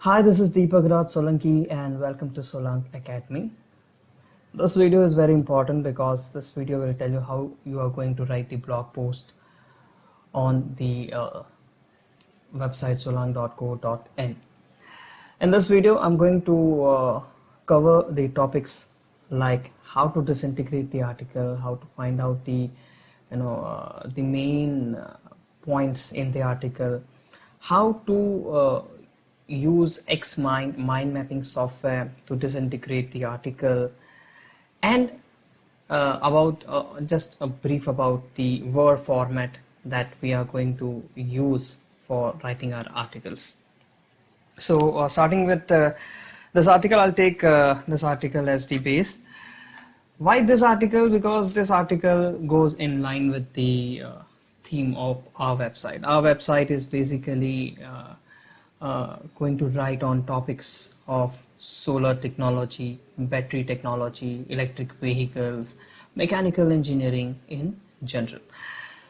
Hi, this is Deepak Raj Solanki and welcome to Solaank Academy. This video is very important because this video will tell you how you are going to write the blog post on the website solaank.co.in. In this video, I'm going to cover the topics like how to disintegrate the article, how to find out the the main points in the article, how to use XMind mind mapping software to disintegrate the article, and about just a brief about the Word format that we are going to use for writing our articles. So starting with this article, I'll take this article as the base. Why this article? Because this article goes in line with the theme of our website. Our website is basically going to write on topics of solar technology, battery technology, electric vehicles, mechanical engineering in general.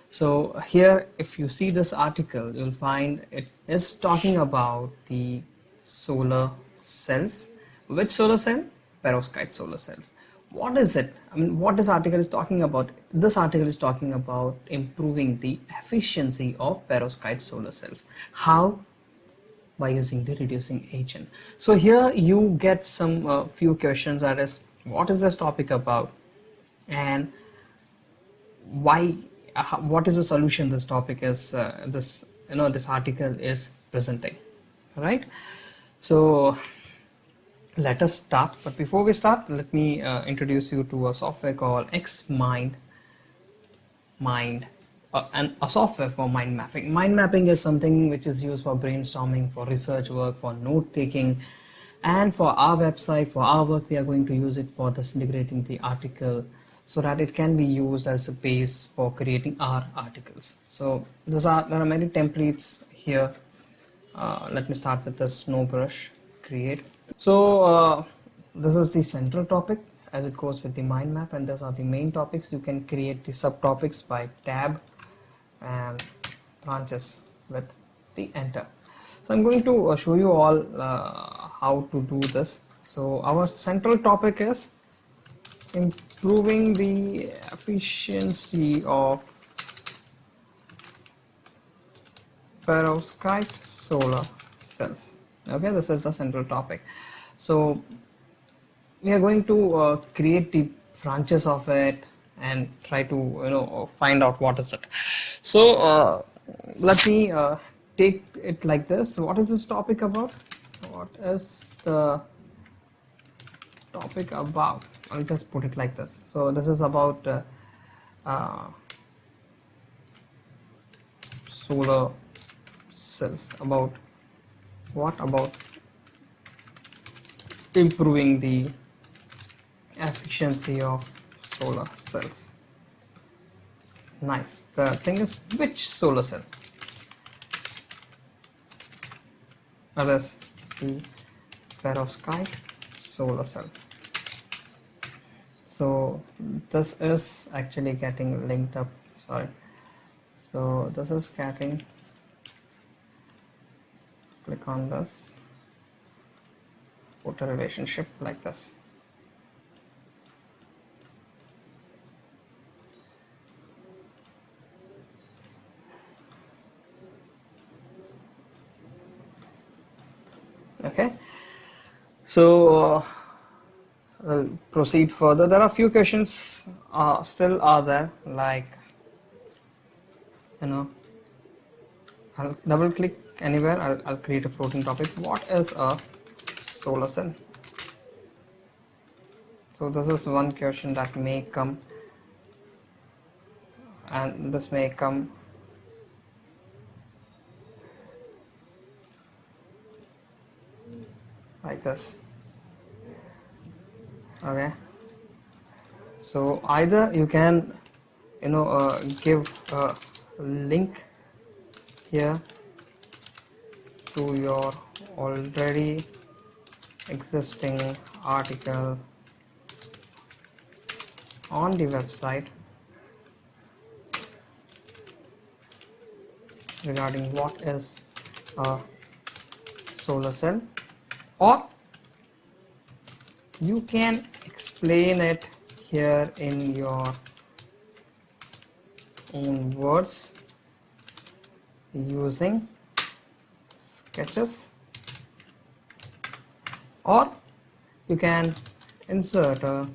So here, if you see this article, you'll find it is talking about the solar cells. Which solar cell? Perovskite solar cells. What is it? I mean, what this article is talking about? This article is talking about improving the efficiency of perovskite solar cells. How? By using the reducing agent. So here you get some few questions, that is, what is this topic about, and why? What is the solution this topic is this article is presenting, right? So let us start, but before we start, let me introduce you to a software called XMind and a software for mind mapping. Mind mapping is something which is used for brainstorming, for research work, for note taking, and for our website, for our work, we are going to use it for disintegrating the article so that it can be used as a base for creating our articles. So there are many templates here. Let me start with the snow brush, create. So this is the central topic as it goes with the mind map, and these are the main topics. You can create the subtopics by tab and branches with the enter. So I'm going to show you all how to do this. So our central topic is improving the efficiency of perovskite solar cells. Okay, this is the central topic. So we are going to create the branches of it and try to find out what is it. So let me take it like this. What is this topic about? What is the topic about? I'll just put it like this. So this is about solar cells. About what? About improving the efficiency of solar cells. Nice. The thing is, which solar cell? That is the perovskite solar cell. So this is actually getting linked up. Sorry. So this is getting. Click on this. Put a relationship like this. Okay, so we'll proceed further. There are a few questions still are there, like I'll double click anywhere. I'll create a floating topic. What is a solar cell? So this is one question that may come, and this may come. Like this. Okay, so either you can give a link here to your already existing article on the website regarding what is a solar cell, or you can explain it here in your own words using sketches, or you can insert a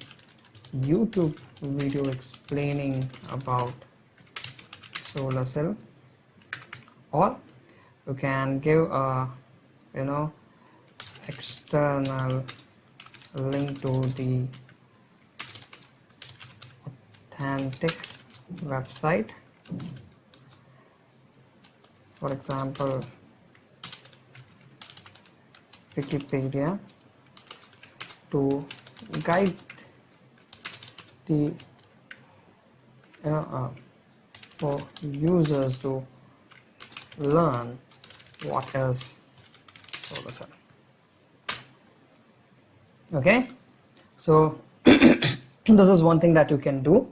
YouTube video explaining about solar cell, or you can give a external link to the authentic website, for example Wikipedia, to guide the for users to learn what is solar cell. Okay, so this is one thing that you can do.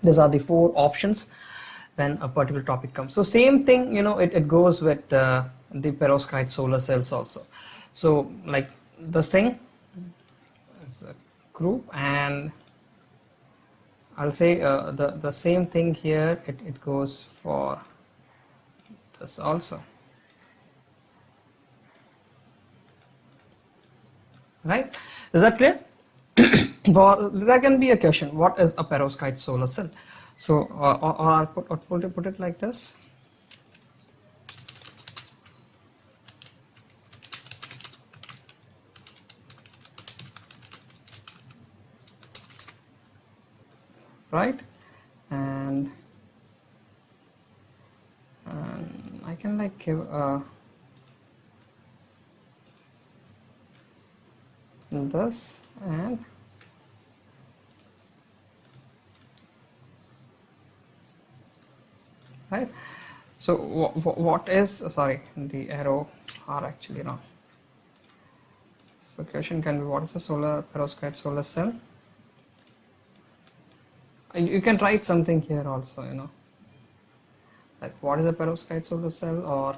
These are the 4 options when a particular topic comes. So same thing, it goes with the perovskite solar cells also. So like this thing is a group, and I'll say the same thing here, it goes for this also, right? Is that clear? For there can be a question, what is a perovskite solar cell? So or I'll put it like this. Right, and I can like give this, and right. So what is, sorry, the arrow are actually wrong. So question can be, what is a perovskite solar cell? You can write something here also, like what is a perovskite solar cell, or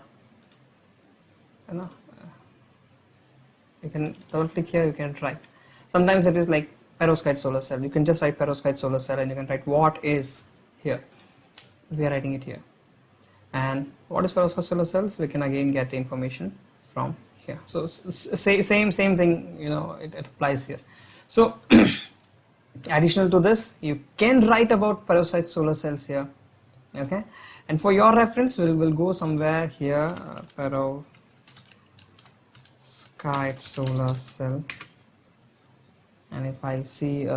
you can double click here, you can write. Sometimes it is like perovskite solar cell, you can just write perovskite solar cell, and you can write what is here. We are writing it here. And what is perovskite solar cells? We can again get the information from here. So same thing, it applies here. So additional to this, you can write about perovskite solar cells here. Okay, and for your reference, we'll go somewhere here, perovskite solar cell. And if I see,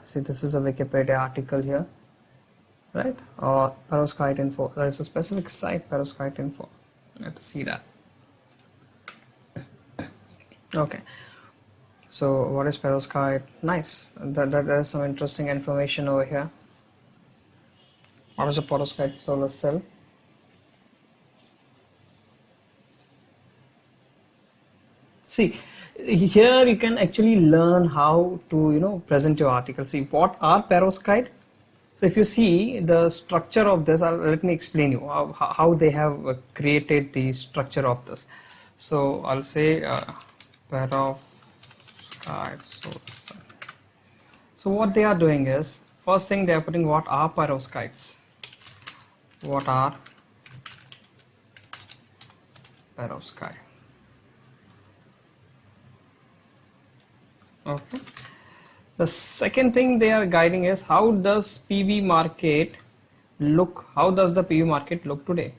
see, this is a Wikipedia article here, right? Or perovskite info. There is a specific site, perovskite info. Let's see that. Okay. So what is perovskite? Nice. There is some interesting information over here. What is a perovskite solar cell? See, here you can actually learn how to present your article. See, what are perovskite? So if you see the structure of this, let me explain you how they have created the structure of this. So I'll say perovskite solar cell. So what they are doing is, first thing they are putting, what are perovskites? What are perovskite? Okay. The second thing they are guiding is, how does PV market look? How does the PV market look today?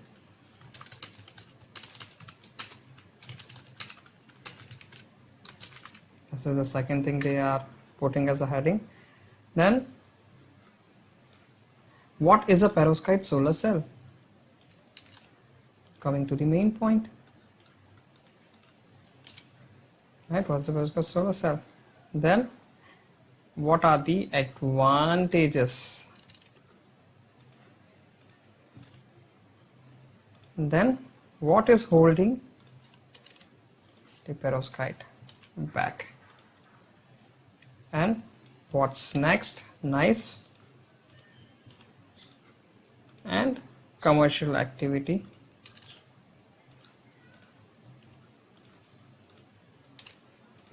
This is the second thing they are putting as a heading. Then, what is a perovskite solar cell? Coming to the main point. Right, what's the perovskite solar cell? Then, what are the advantages? Then, what is holding the perovskite back? And what's next? Nice. And commercial activity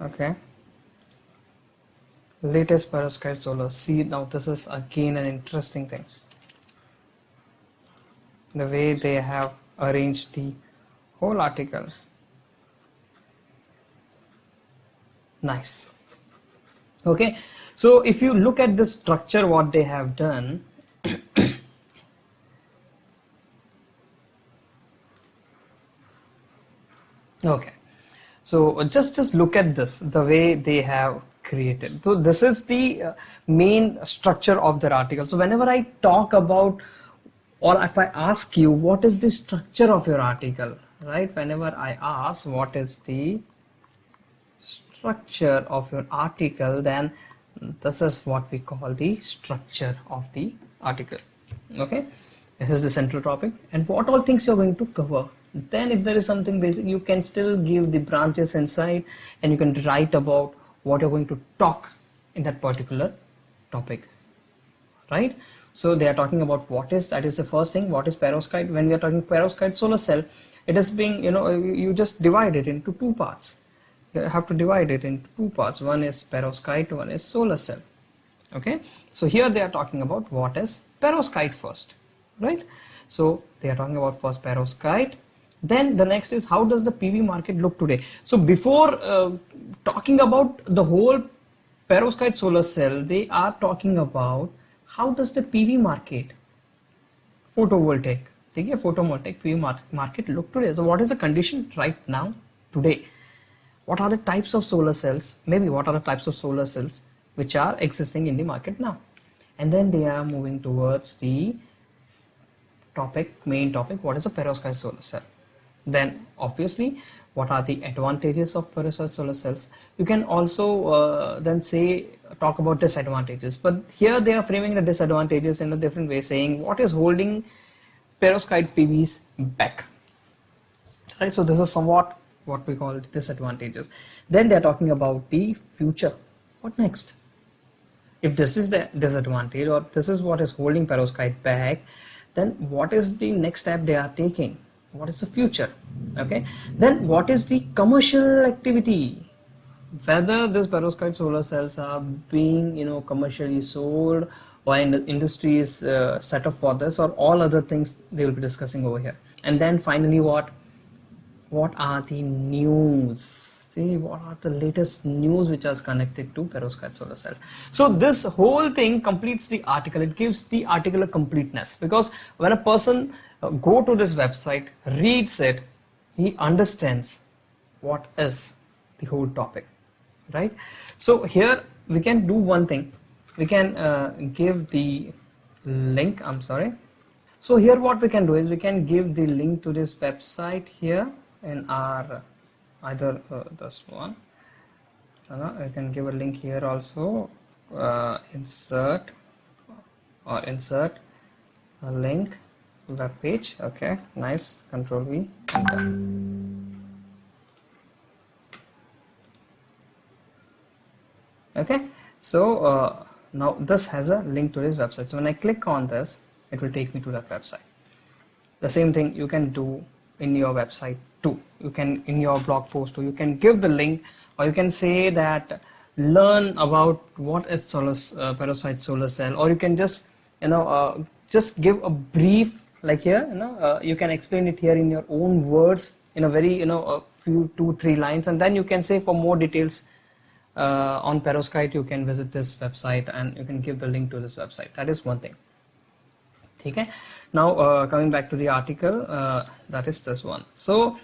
Okay, latest perovskite solar. See, now this is again an interesting thing. The way they have arranged the whole article. Nice. Okay, so if you look at the structure, what they have done, okay, so just look at this, the way they have created. So this is the main structure of their article. So whenever I talk about, or if I ask you what is the structure of your article, right, whenever I ask what is the structure of your article, then this is what we call the structure of the article. Okay, this is the central topic and what all things you're going to cover. Then if there is something basic, you can still give the branches inside and you can write about what you're going to talk in that particular topic, right? So they are talking about what is, that is the first thing, what is perovskite. When we are talking perovskite solar cell, it is being, you just divide it into two parts. You have to divide it into two parts. One is perovskite, one is solar cell. Okay, so here they are talking about what is perovskite first, right? So they are talking about first perovskite. Then the next is how does the PV market look today. So before talking about the whole perovskite solar cell, they are talking about how does the PV market, photovoltaic, ठीक है, photovoltaic PV market look today. So what is the condition right now today? What are the types of solar cells, maybe what are the types of solar cells which are existing in the market now? And then they are moving towards the topic, main topic, what is a perovskite solar cell? Then obviously, what are the advantages of perovskite solar cells? You can also then say, talk about disadvantages, but here they are framing the disadvantages in a different way, saying what is holding perovskite PVs back, right? So this is somewhat what we call disadvantages. Then they're talking about the future. What next? If this is the disadvantage or this is what is holding perovskite back, then what is the next step they are taking? What is the future? Okay, then what is the commercial activity? Whether this perovskite solar cells are being commercially sold or in the industry is set up for this, or all other things they will be discussing over here. And then finally, what are the news? See, what are the latest news which is connected to perovskite solar cell? So this whole thing completes the article. It gives the article a completeness, because when a person go to this website, reads it, he understands what is the whole topic, right? So here we can do one thing. We can give the link. I'm sorry. So here what we can do is we can give the link to this website here in our either this one. I can give a link here also. Insert a link, web page. Okay, nice. Control V, enter. Okay, so now this has a link to this website. So when I click on this, it will take me to that website. The same thing you can do in your website too. You can, in your blog post too, you can give the link, or you can say that learn about what is perovskite solar cell, or you can just just give a brief, like here, you can explain it here in your own words in a very a few 2-3 lines, and then you can say for more details on perovskite you can visit this website, and you can give the link to this website. That is one thing. Okay, now coming back to the article, that is this one. So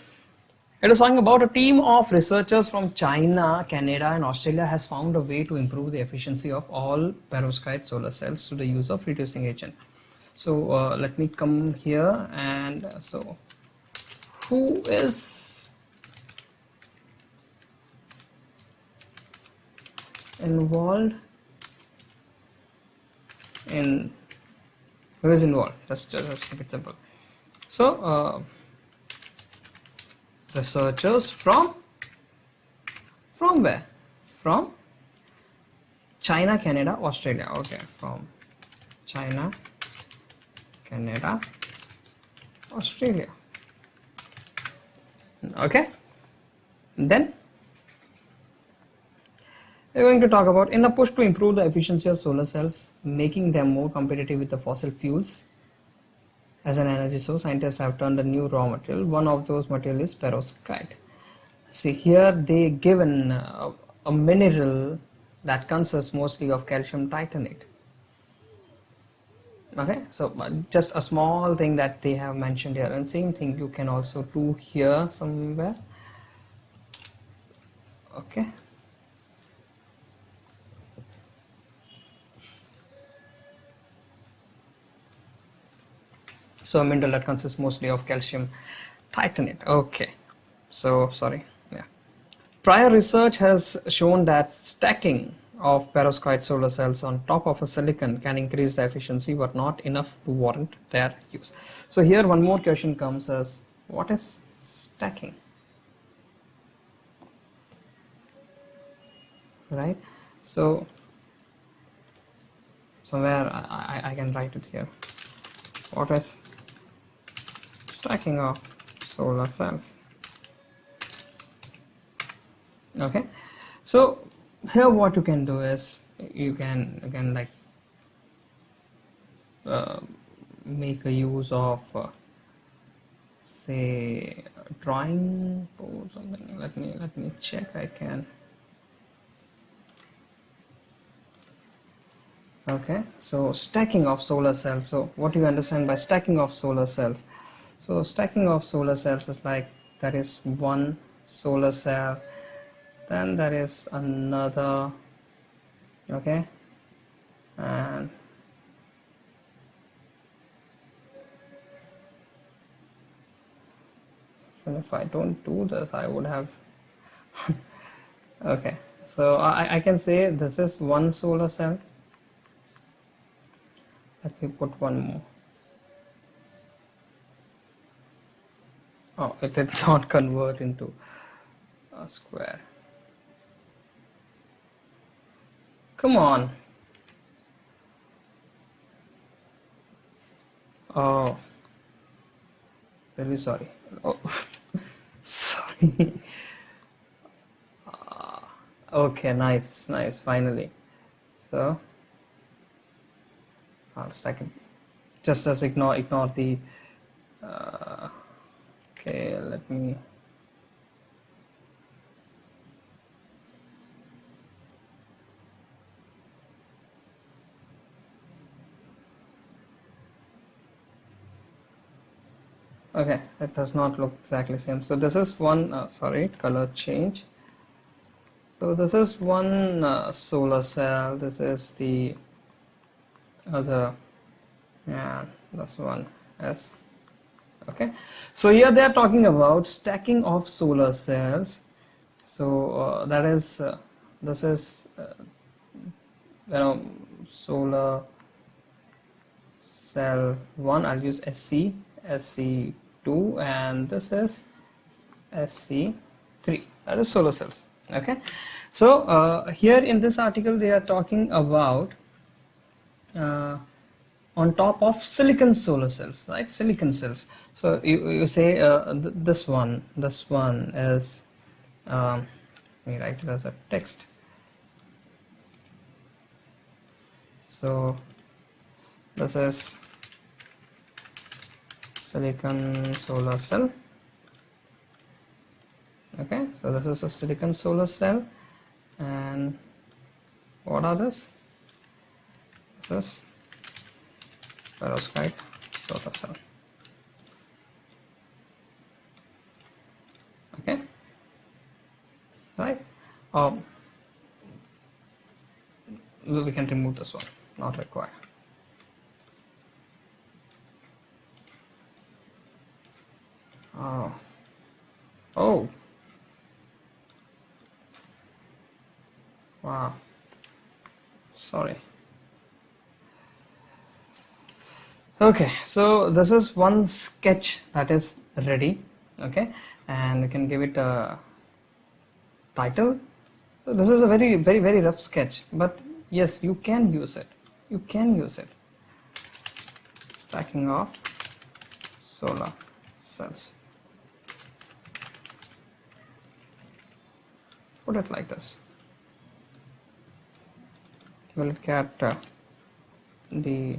it is talking about a team of researchers from China, Canada and Australia has found a way to improve the efficiency of all perovskite solar cells through the use of reducing agent. So let me come here, and so who is involved in, who is involved? Just keep it simple. So researchers from where? From China, Canada, Australia. Okay, from China, Canada, Australia. Okay, then We're going to talk about in a push to improve the efficiency of solar cells, making them more competitive with the fossil fuels. As an energy source, scientists have turned a new raw material. One of those materials is perovskite. See here they given a mineral that consists mostly of calcium titanate. Okay, so just a small thing that they have mentioned here, and same thing you can also do here somewhere. Okay, so a mineral that consists mostly of calcium titanate. Okay, so sorry, yeah. Prior research has shown that stacking of perovskite solar cells on top of a silicon can increase the efficiency, but not enough to warrant their use. So here one more question comes as, what is stacking? Right, so somewhere I can write it here. What is stacking of solar cells? Okay, so here what you can do is you can again like make a use of say drawing or something. Let me check. I can. Okay, so stacking of solar cells. So what do you understand by stacking of solar cells? So stacking of solar cells is like there is one solar cell, then there is another. Okay, and if I don't do this, I would have. Okay, so I can say this is one solar cell. Let me put one more. Oh, it did not convert into a square. Come on. Oh, really sorry. Oh, sorry. Okay, nice, finally. So I'll stack it. Just as ignore the. Okay, let me. Okay, it does not look exactly same. So this is one. Sorry, color change. So this is one solar cell. This is the other, and this one is. Okay, so here they are talking about stacking of solar cells. So that is this is solar cell 1. I'll use SC2, and this is SC3. That is solar cells. Okay, so here in this article they are talking about on top of silicon solar cells, right? Silicon cells. So you say this one is let me write it as a text. So this is silicon solar cell. Okay, so this is a silicon solar cell, and what are this? This is perovskite solar cell. Okay, right. We can remove this one, not required. Oh, wow, sorry. Okay, so this is one sketch that is ready. Okay, and we can give it a title. So this is a very rough sketch, but yes, you can use it. Stacking of solar cells. Put it like this. will get the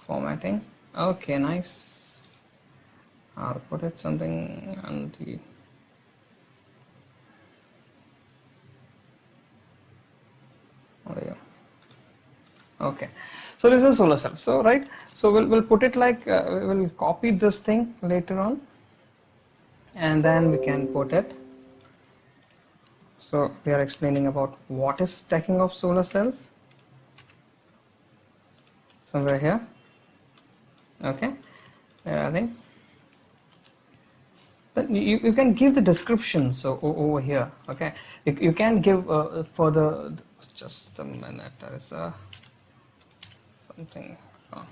formatting. Okay, nice. I'll put it something on the there. Okay, so this is solar cell. So right, so we'll put it like we'll copy this thing later on, and then we can put it. So we are explaining about what is stacking of solar cells somewhere here. Okay, I think then you can give the description. So over here, okay, you can give further. Just a minute, there is something. Oh.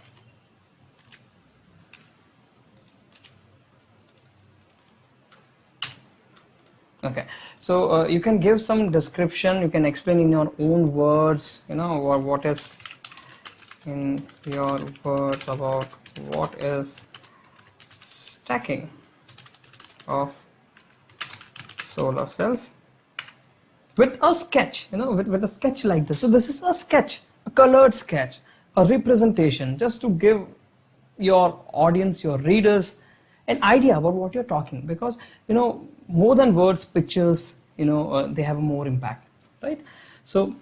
Okay, so you can give some description, you can explain in your own words, you know, or what is in your words about what is stacking of solar cells with a sketch, you know, with a sketch like this. So this is a sketch, a colored sketch, a representation, just to give your audience, your readers, an idea about what you're talking, because you know, more than words, pictures, you know, they have more impact, right? So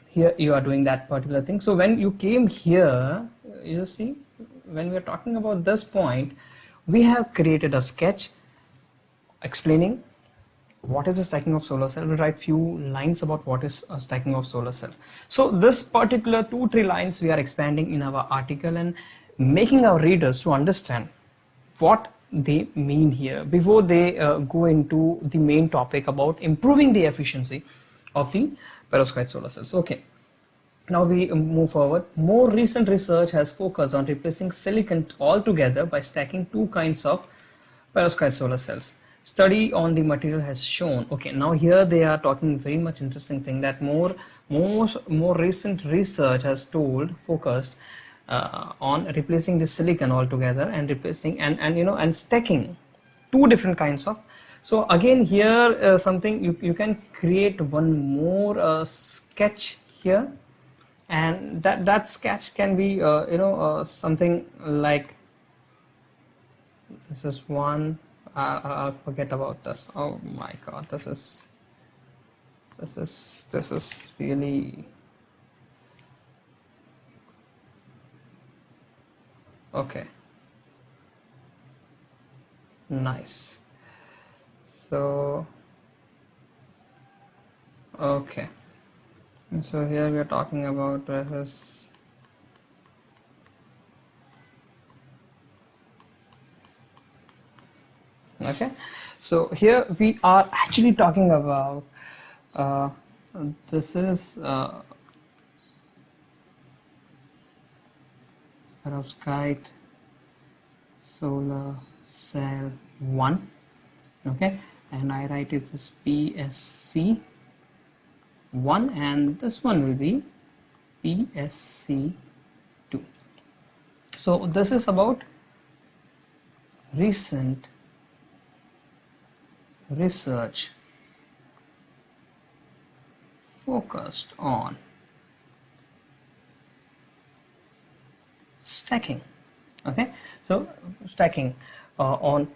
here you are doing that particular thing. So when you came here, you see, when we are talking about this point, we have created a sketch explaining what is the stacking of solar cell. We'll write few lines about what is a stacking of solar cell. So this particular 2-3 lines we are expanding in our article and making our readers to understand what they mean here before they go into the main topic about improving the efficiency of the perovskite solar cells. Okay, now we move forward. More recent research has focused on replacing silicon altogether by stacking two kinds of perovskite solar cells. Study on the material has shown. Okay, now here they are talking very much interesting thing, that more recent research has focused on replacing the silicon altogether and replacing and you know, and stacking two different kinds of. So again here something you can create one more sketch here, and that sketch can be you know, something like this is one. I'll forget about this. Oh my god, this is really okay. Nice. So okay, so here we are talking about this. Okay, so here we are actually talking about this is perovskite solar cell 1. Okay, and I write it as PSC 1, and this one will be PSC 2. So this is about recent research focused on stacking. Okay, so stacking on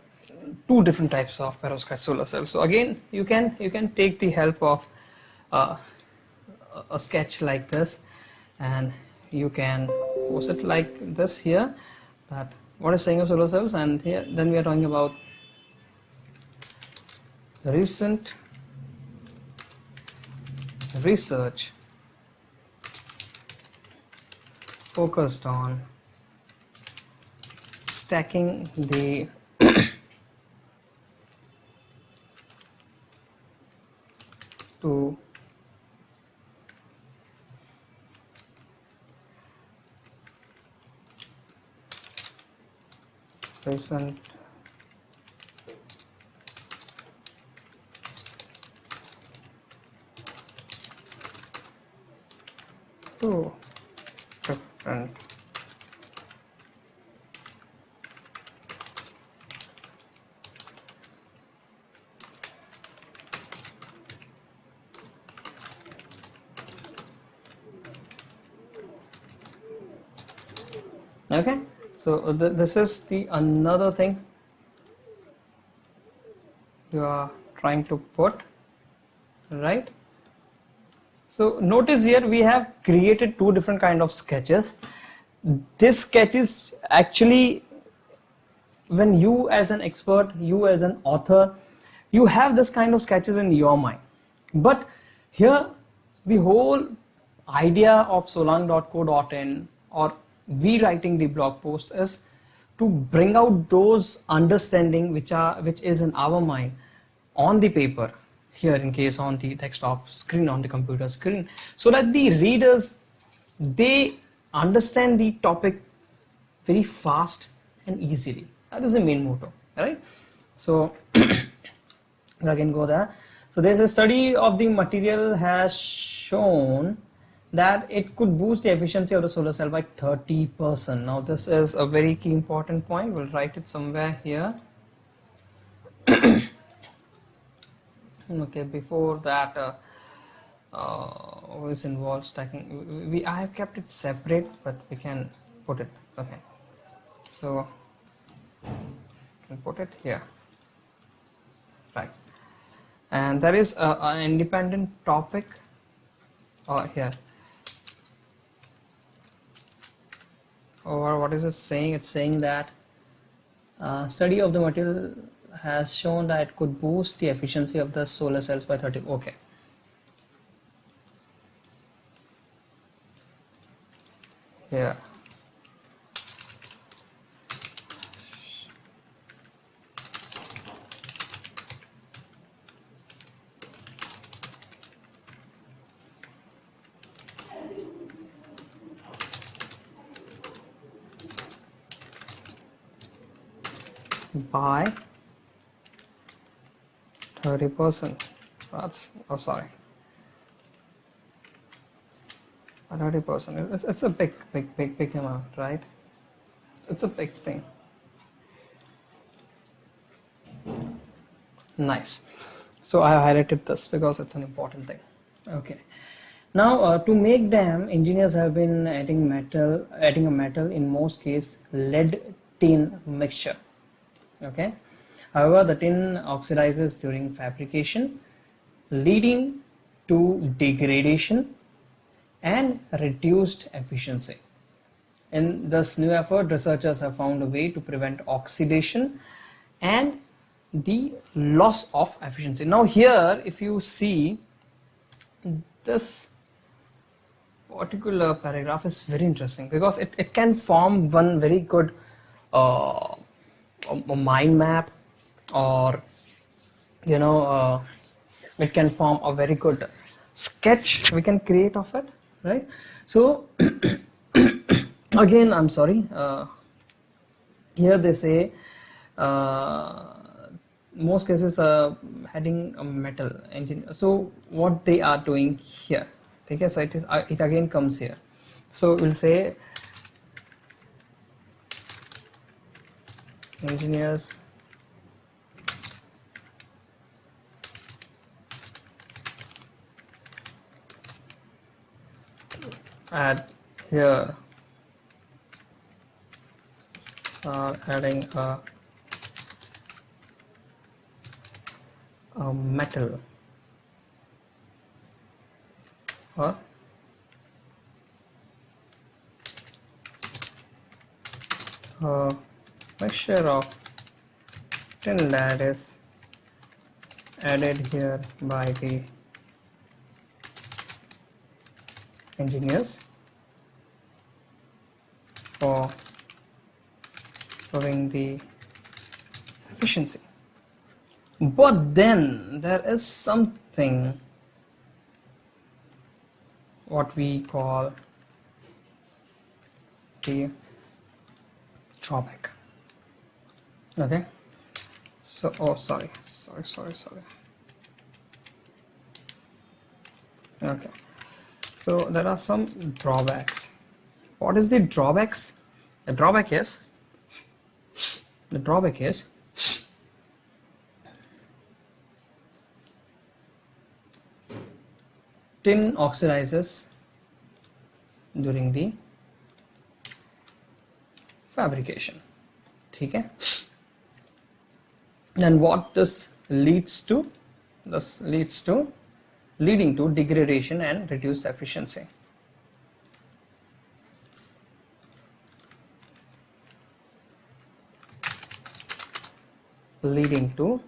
two different types of perovskite solar cells. So again, you can take the help of a sketch like this, and you can post it like this here, that what is stacking of solar cells, and here then we are talking about recent research focused on stacking the two recent two different Okay, so this is the another thing you are trying to put, right? So notice here we have created two different kind of sketches. This sketch is actually, when you as an expert, you as an author, you have this kind of sketches in your mind. But here the whole idea of Solaank.co.in or we writing the blog post is to bring out those understanding which is in our mind on the paper, here in case on the desktop screen, on the computer screen, so that the readers, they understand the topic very fast and easily. That is the main motto, right? So again go there. So there's a study of the material has shown that it could boost the efficiency of the solar cell by 30%. Now this is a very key important point. We'll write it somewhere here. Okay, before that always involves stacking. I have kept it separate, but we can put it. Okay, so can put it here, right? And there is an independent topic here, or what is it saying? It's saying that study of the material has shown that it could boost the efficiency of the solar cells by 30. Okay, here. By 30%. That's, oh sorry, 30%. It's a big amount, right? It's a big thing. Nice. So I highlighted this because it's an important thing. Okay. Now to make them, engineers have been adding a metal, in most case lead tin mixture. Okay. However, the tin oxidizes during fabrication, leading to degradation and reduced efficiency. In this new effort, researchers have found a way to prevent oxidation and the loss of efficiency. Now here, if you see, this particular paragraph is very interesting because it can form one very good a mind map, or you know, it can form a very good sketch we can create of it, right? So again, I'm sorry, here they say most cases having a metal engine. So what they are doing here, okay, so it again comes here. So we'll say engineers add here adding a metal or a mixture of tin lead is added here by the engineers for improving the efficiency. But then there is something what we call the drawback. Okay, so oh sorry. Okay, so there are some drawbacks. What is the drawbacks? The drawback is tin oxidizes during the fabrication. Okay. And what this leads to? This leading to degradation and reduced efficiency. Leading to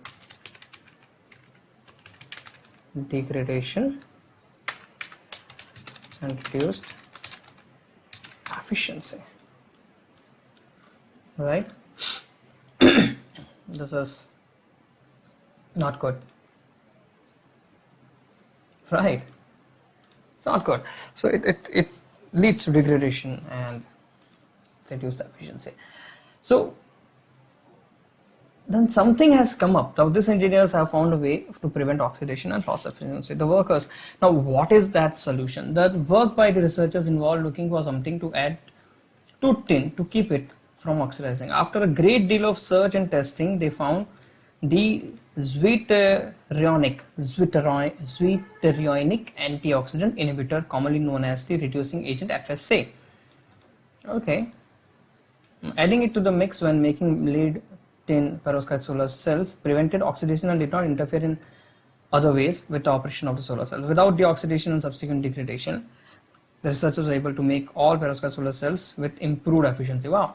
degradation and reduced efficiency. Right? This is not good. Right? It's not good. So it leads to degradation and reduced efficiency. So then something has come up. Now these engineers have found a way to prevent oxidation and loss of efficiency. The workers. Now what is that solution? The work by the researchers involved looking for something to add to tin to keep it from oxidizing. After a great deal of search and testing, they found the zwitterionic antioxidant inhibitor, commonly known as the reducing agent FSA. Okay. Adding it to the mix when making lead tin perovskite solar cells prevented oxidation and did not interfere in other ways with the operation of the solar cells. Without the oxidation and subsequent degradation, the researchers were able to make all perovskite solar cells with improved efficiency. Wow.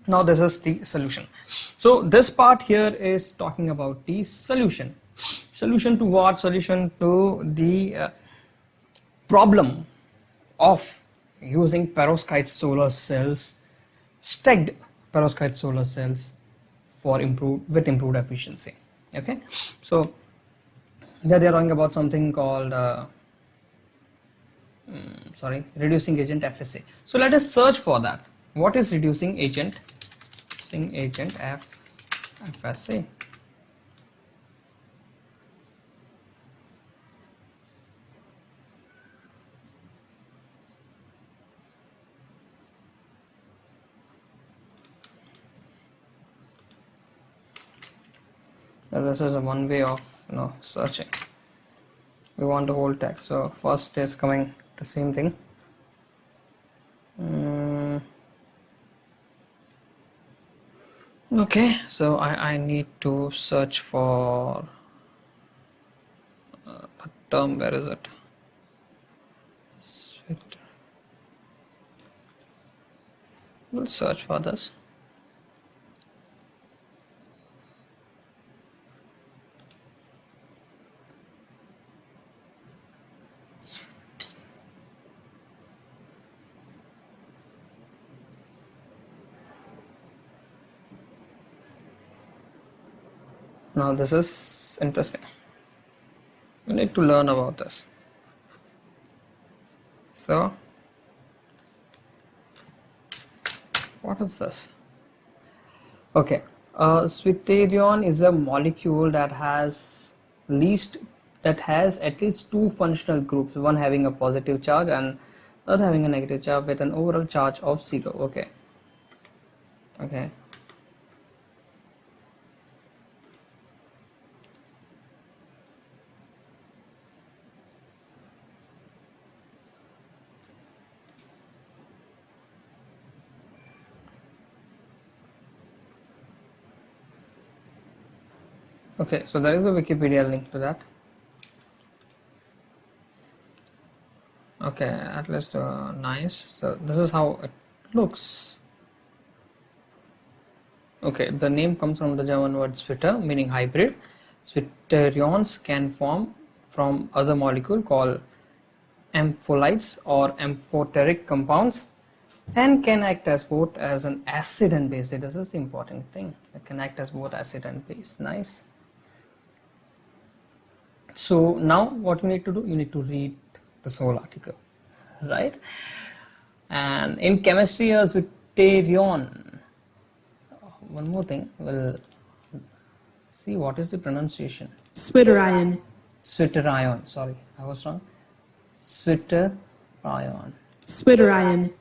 Now this is the solution. So this part here is talking about the solution. Solution to what? Solution to the problem of using perovskite solar cells, stacked perovskite solar cells for improved efficiency. Okay, so there they are talking about something called reducing agent FSA. So let us search for that. What is reducing agent? FSA. Now this is a one way of searching. We want the whole text. So first is coming the same thing. Okay, so I need to search for a term. Where is it? We'll search for this. Now this is interesting. We need to learn about this. So what is this? Okay, zwitterion is a molecule that has at least two functional groups, one having a positive charge and other having a negative charge with an overall charge of 0. Okay. Okay, so there is a Wikipedia link to that. Okay, at least nice. So this is how it looks. Okay, the name comes from the German word Zwitter, meaning hybrid. Zwitterions can form from other molecule called ampholites or amphoteric compounds, and can act as both as an acid and base. This is the important thing. It can act as both acid and base. Nice. So now what you need to do, you need to read the whole article, right? And in chemistry, a zwitterion. One more thing, we'll see what is the pronunciation. Zwitterion. Zwitterion. Sorry, I was wrong. Zwitterion. Zwitterion.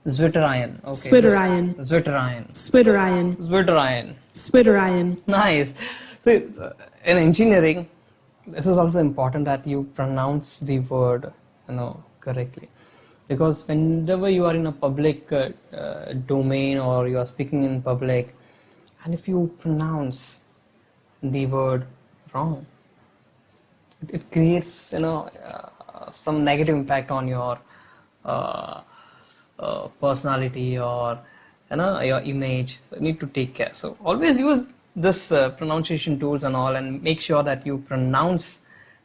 Zwitterion. Okay. Zwitterion. Zwitterion. Zwitterion. Zwitterion. Zwitterion. Nice. So, in engineering, this is also important that you pronounce the word correctly. because whenever you are in a public domain, or you are speaking in public, and if you pronounce the word wrong, it creates, some negative impact on your uh, personality, or your image. So you need to take care. So always use this pronunciation tools and all, and make sure that you pronounce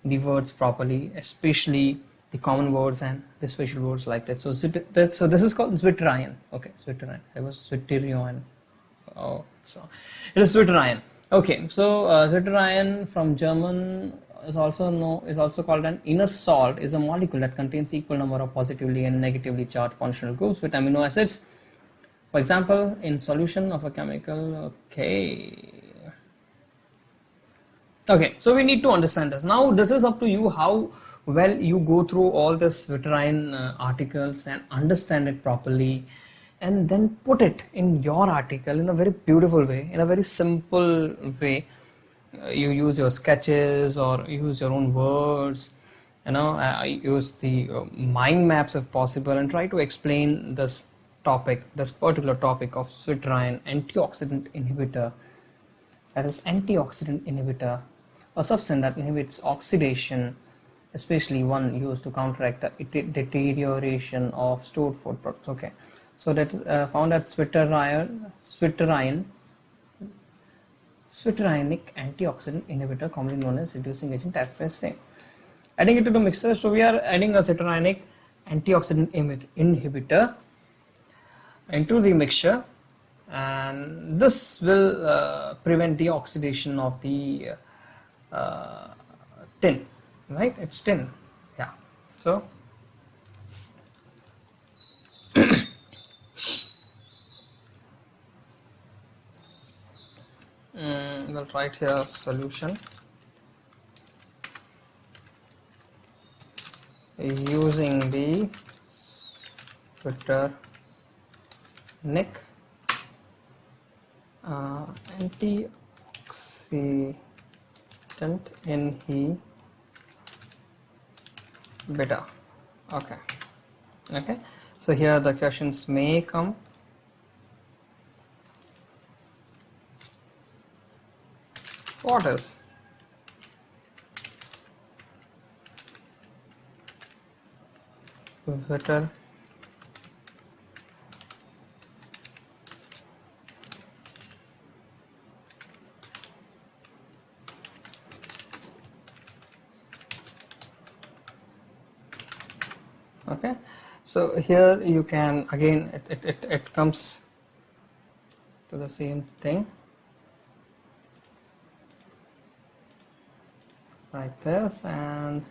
the words properly, especially the common words and the special words like that. So so this is called Zwitterian. Okay, Zwitterian. I was Zwitterian. Oh, so it is Zwitterian. Okay, so Zwitterian from German is also called an inner salt. Is a molecule that contains equal number of positively and negatively charged functional groups with amino acids. For example, in solution of a chemical. Okay, so we need to understand this. Now this is up to you how well you go through all this veteran articles and understand it properly, and then put it in your article in a very beautiful way, in a very simple way. You use your sketches, or use your own words, use the mind maps if possible, and try to explain this particular topic of Zwitterian antioxidant inhibitor. That is antioxidant inhibitor, a substance that inhibits oxidation, especially one used to counteract the deterioration of stored food products. Okay, so that is found at Zwitterianic antioxidant inhibitor, commonly known as reducing agent FSA. Adding it to the mixture, so we are adding a Zwitterianic antioxidant inhibitor into the mixture, and this will prevent the oxidation of the tin, right? It's tin, yeah. So we'll write here solution using the Zwitterianic antioxidant inhibitor. Okay, so here the questions may come. What is Zwitterianic okay? So here you can, again, it comes to the same thing like this, and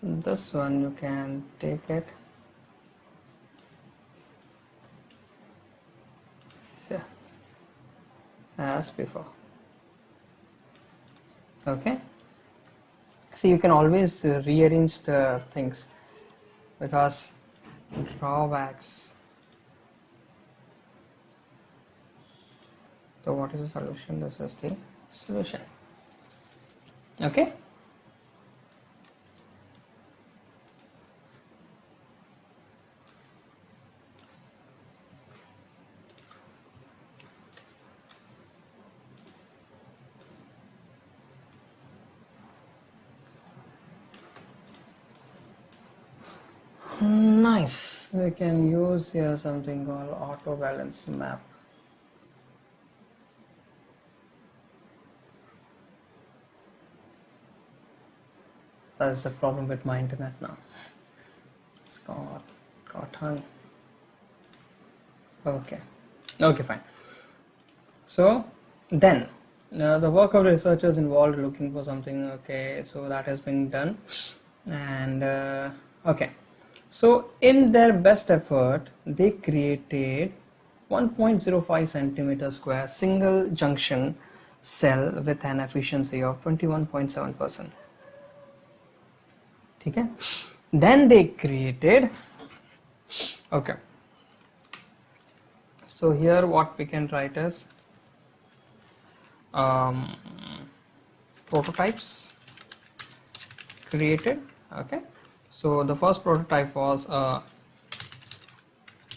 this one you can take it here as before. Okay, see, you can always rearrange the things, because drawbacks. So what is the solution? This is the solution. Okay, nice. We can use here something called auto balance map. That's the problem with my internet now. It's got hung. Okay, fine. So then the work of the researchers involved looking for something. Okay, so that has been done, and okay, so in their best effort they created 1.05 centimeter square single junction cell with an efficiency of 21.7%. Okay, then they created, okay, so here what we can write is prototypes created Okay, so the first prototype was a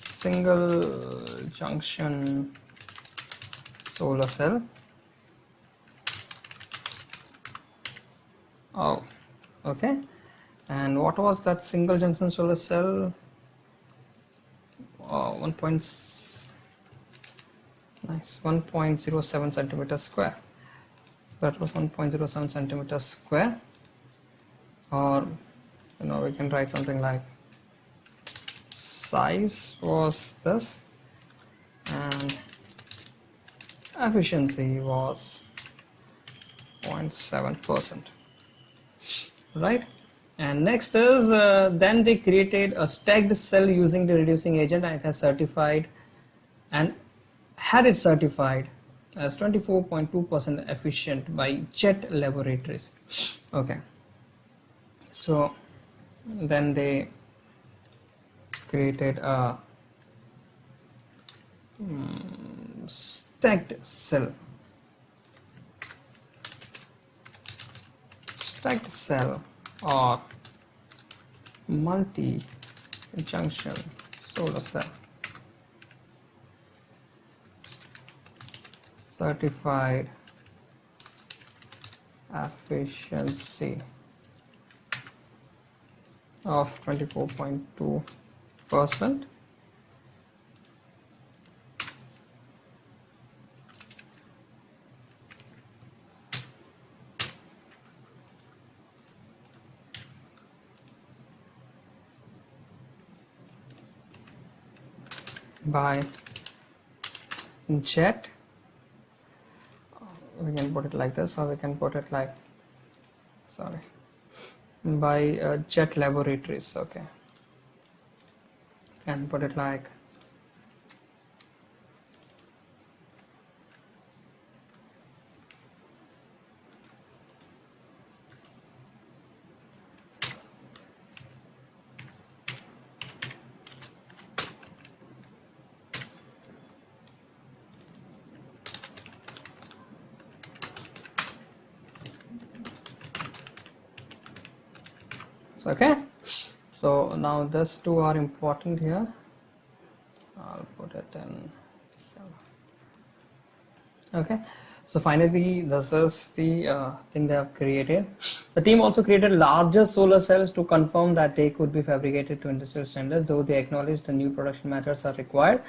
single junction solar cell. Oh, okay. And what was that single junction solar cell? 1.07 centimeters square. So that was 1.07 centimeters square, or we can write something like size was this and efficiency was 0.7%, right? And next is then they created a stacked cell using the reducing agent, and it has certified and had it certified as 24.2% efficient by Jet Laboratories. Okay, so then they created a stacked cell or multi-junction solar cell, certified efficiency of 24.2%, by Jet. We can put it like this, or we can put it like, sorry, by Jet Laboratories. Okay, can put it like okay. So now these two are important here. I'll put it in here. Okay, so finally this is the thing they have created. The team also created larger solar cells to confirm that they could be fabricated to industrial standards, though they acknowledge the new production methods are required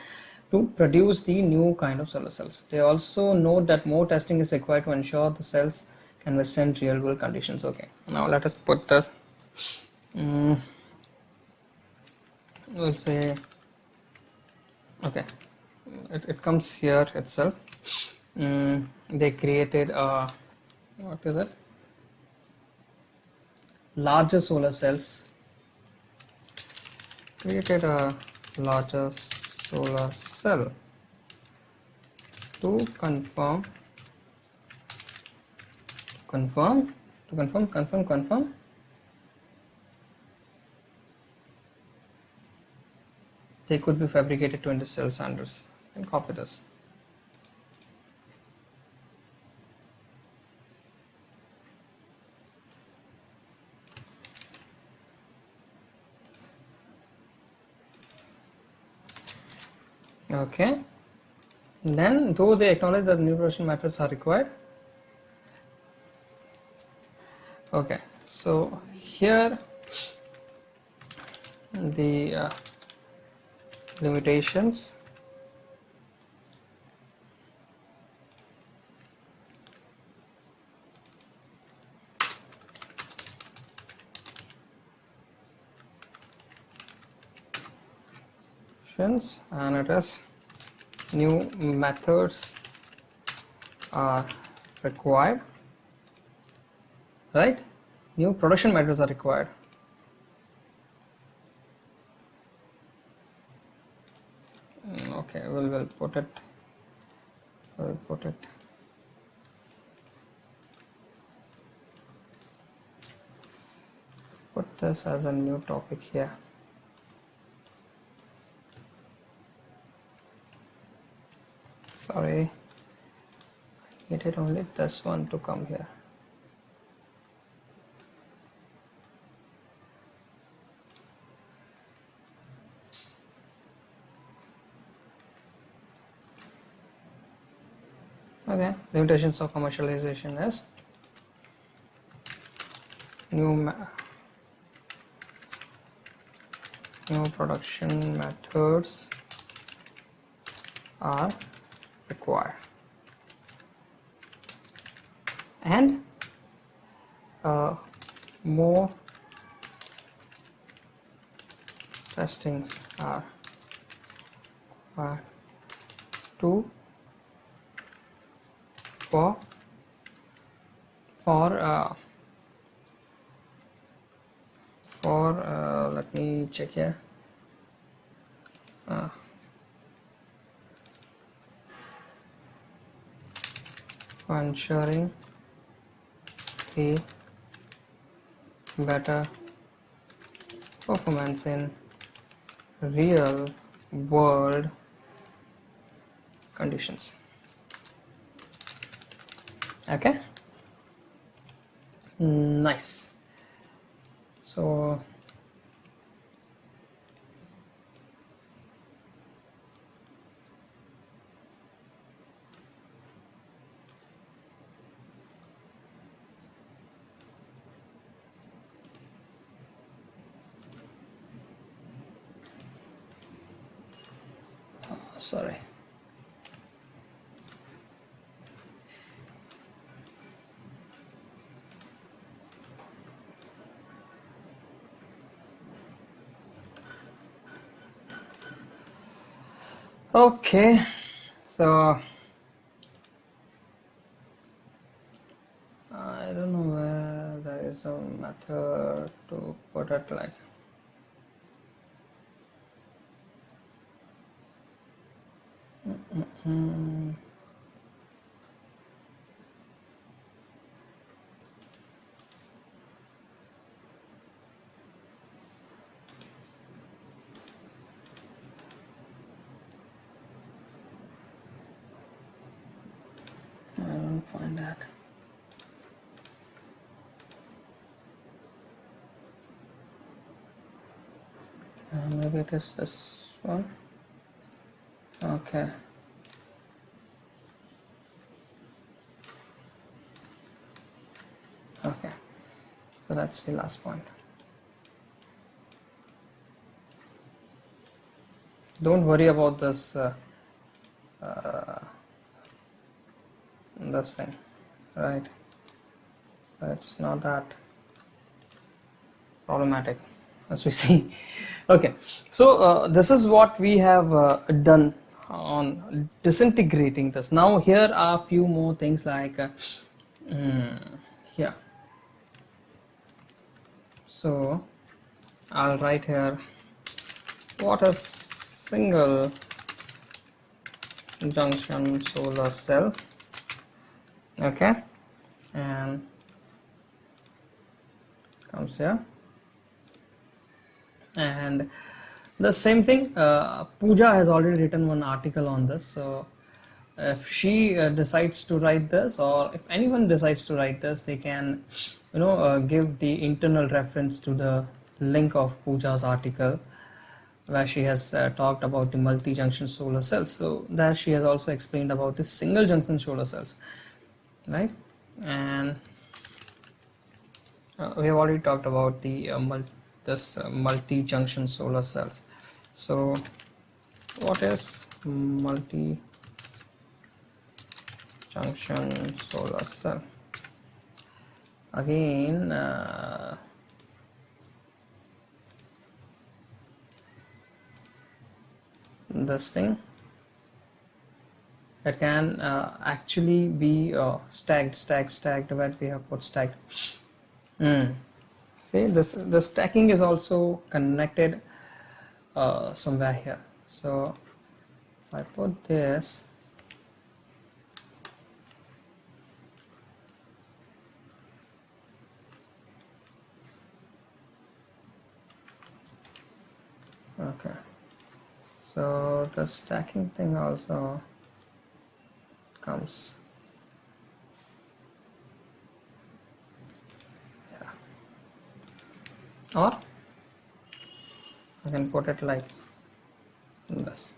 to produce the new kind of solar cells. They also note that more testing is required to ensure the cells can withstand real world conditions. Okay, now let us put this, we'll say, okay, it comes here itself. They created a, what is it, larger solar cells, created a larger solar cell to confirm they could be fabricated to industrial standards. And copy this. Okay, then though they acknowledge that new production methods are required. Okay, so here the limitations. And it is new methods are required, right? New production methods are required. Okay, we'll put it, put this as a new topic here. Sorry, I needed only this one to come here. Okay, limitations of commercialization is new production methods are required, and more testings are required to for let me check here. For ensuring a better performance in real world conditions. Okay, nice. So sorry. Okay, so I don't know where there is a method to put it like. I don't find that. Maybe it is this one. Okay. Okay. So that's the last point. Don't worry about this this thing, right? So it's not that problematic as we see. Okay, so this is what we have done on disintegrating this. Now here are a few more things like here. So I'll write here what is single junction solar cell. Okay, and comes here, and the same thing. Pooja has already written one article on this, so if she decides to write this, or if anyone decides to write this, they can give the internal reference to the link of Pooja's article, where she has talked about the multi-junction solar cells. So there she has also explained about the single junction solar cells, right? And we have already talked about the multi-junction solar cells. So what is multi-junction solar cell? Again, this thing, it can actually be stacked, where we have put stacked. See, the stacking is also connected somewhere here. So if I put this, okay, so the stacking thing also comes here, or I can put it like this.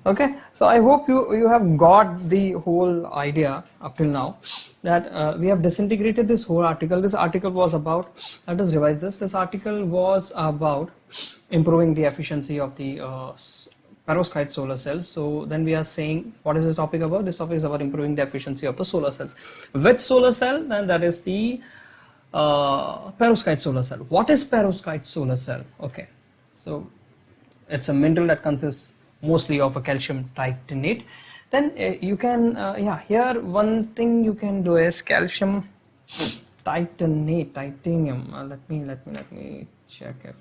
Okay, so I hope you have got the whole idea up till now, that we have disintegrated this whole article. This article was about, let us revise this. This article was about improving the efficiency of the perovskite solar cells. So then we are saying, what is this topic about? This topic is about improving the efficiency of the solar cells. Which solar cell? Then that is the perovskite solar cell. What is perovskite solar cell? Okay, so it's a mineral that consists mostly of a calcium titanate. Then you can yeah, here one thing you can do is calcium titanate, titanium. Let me check if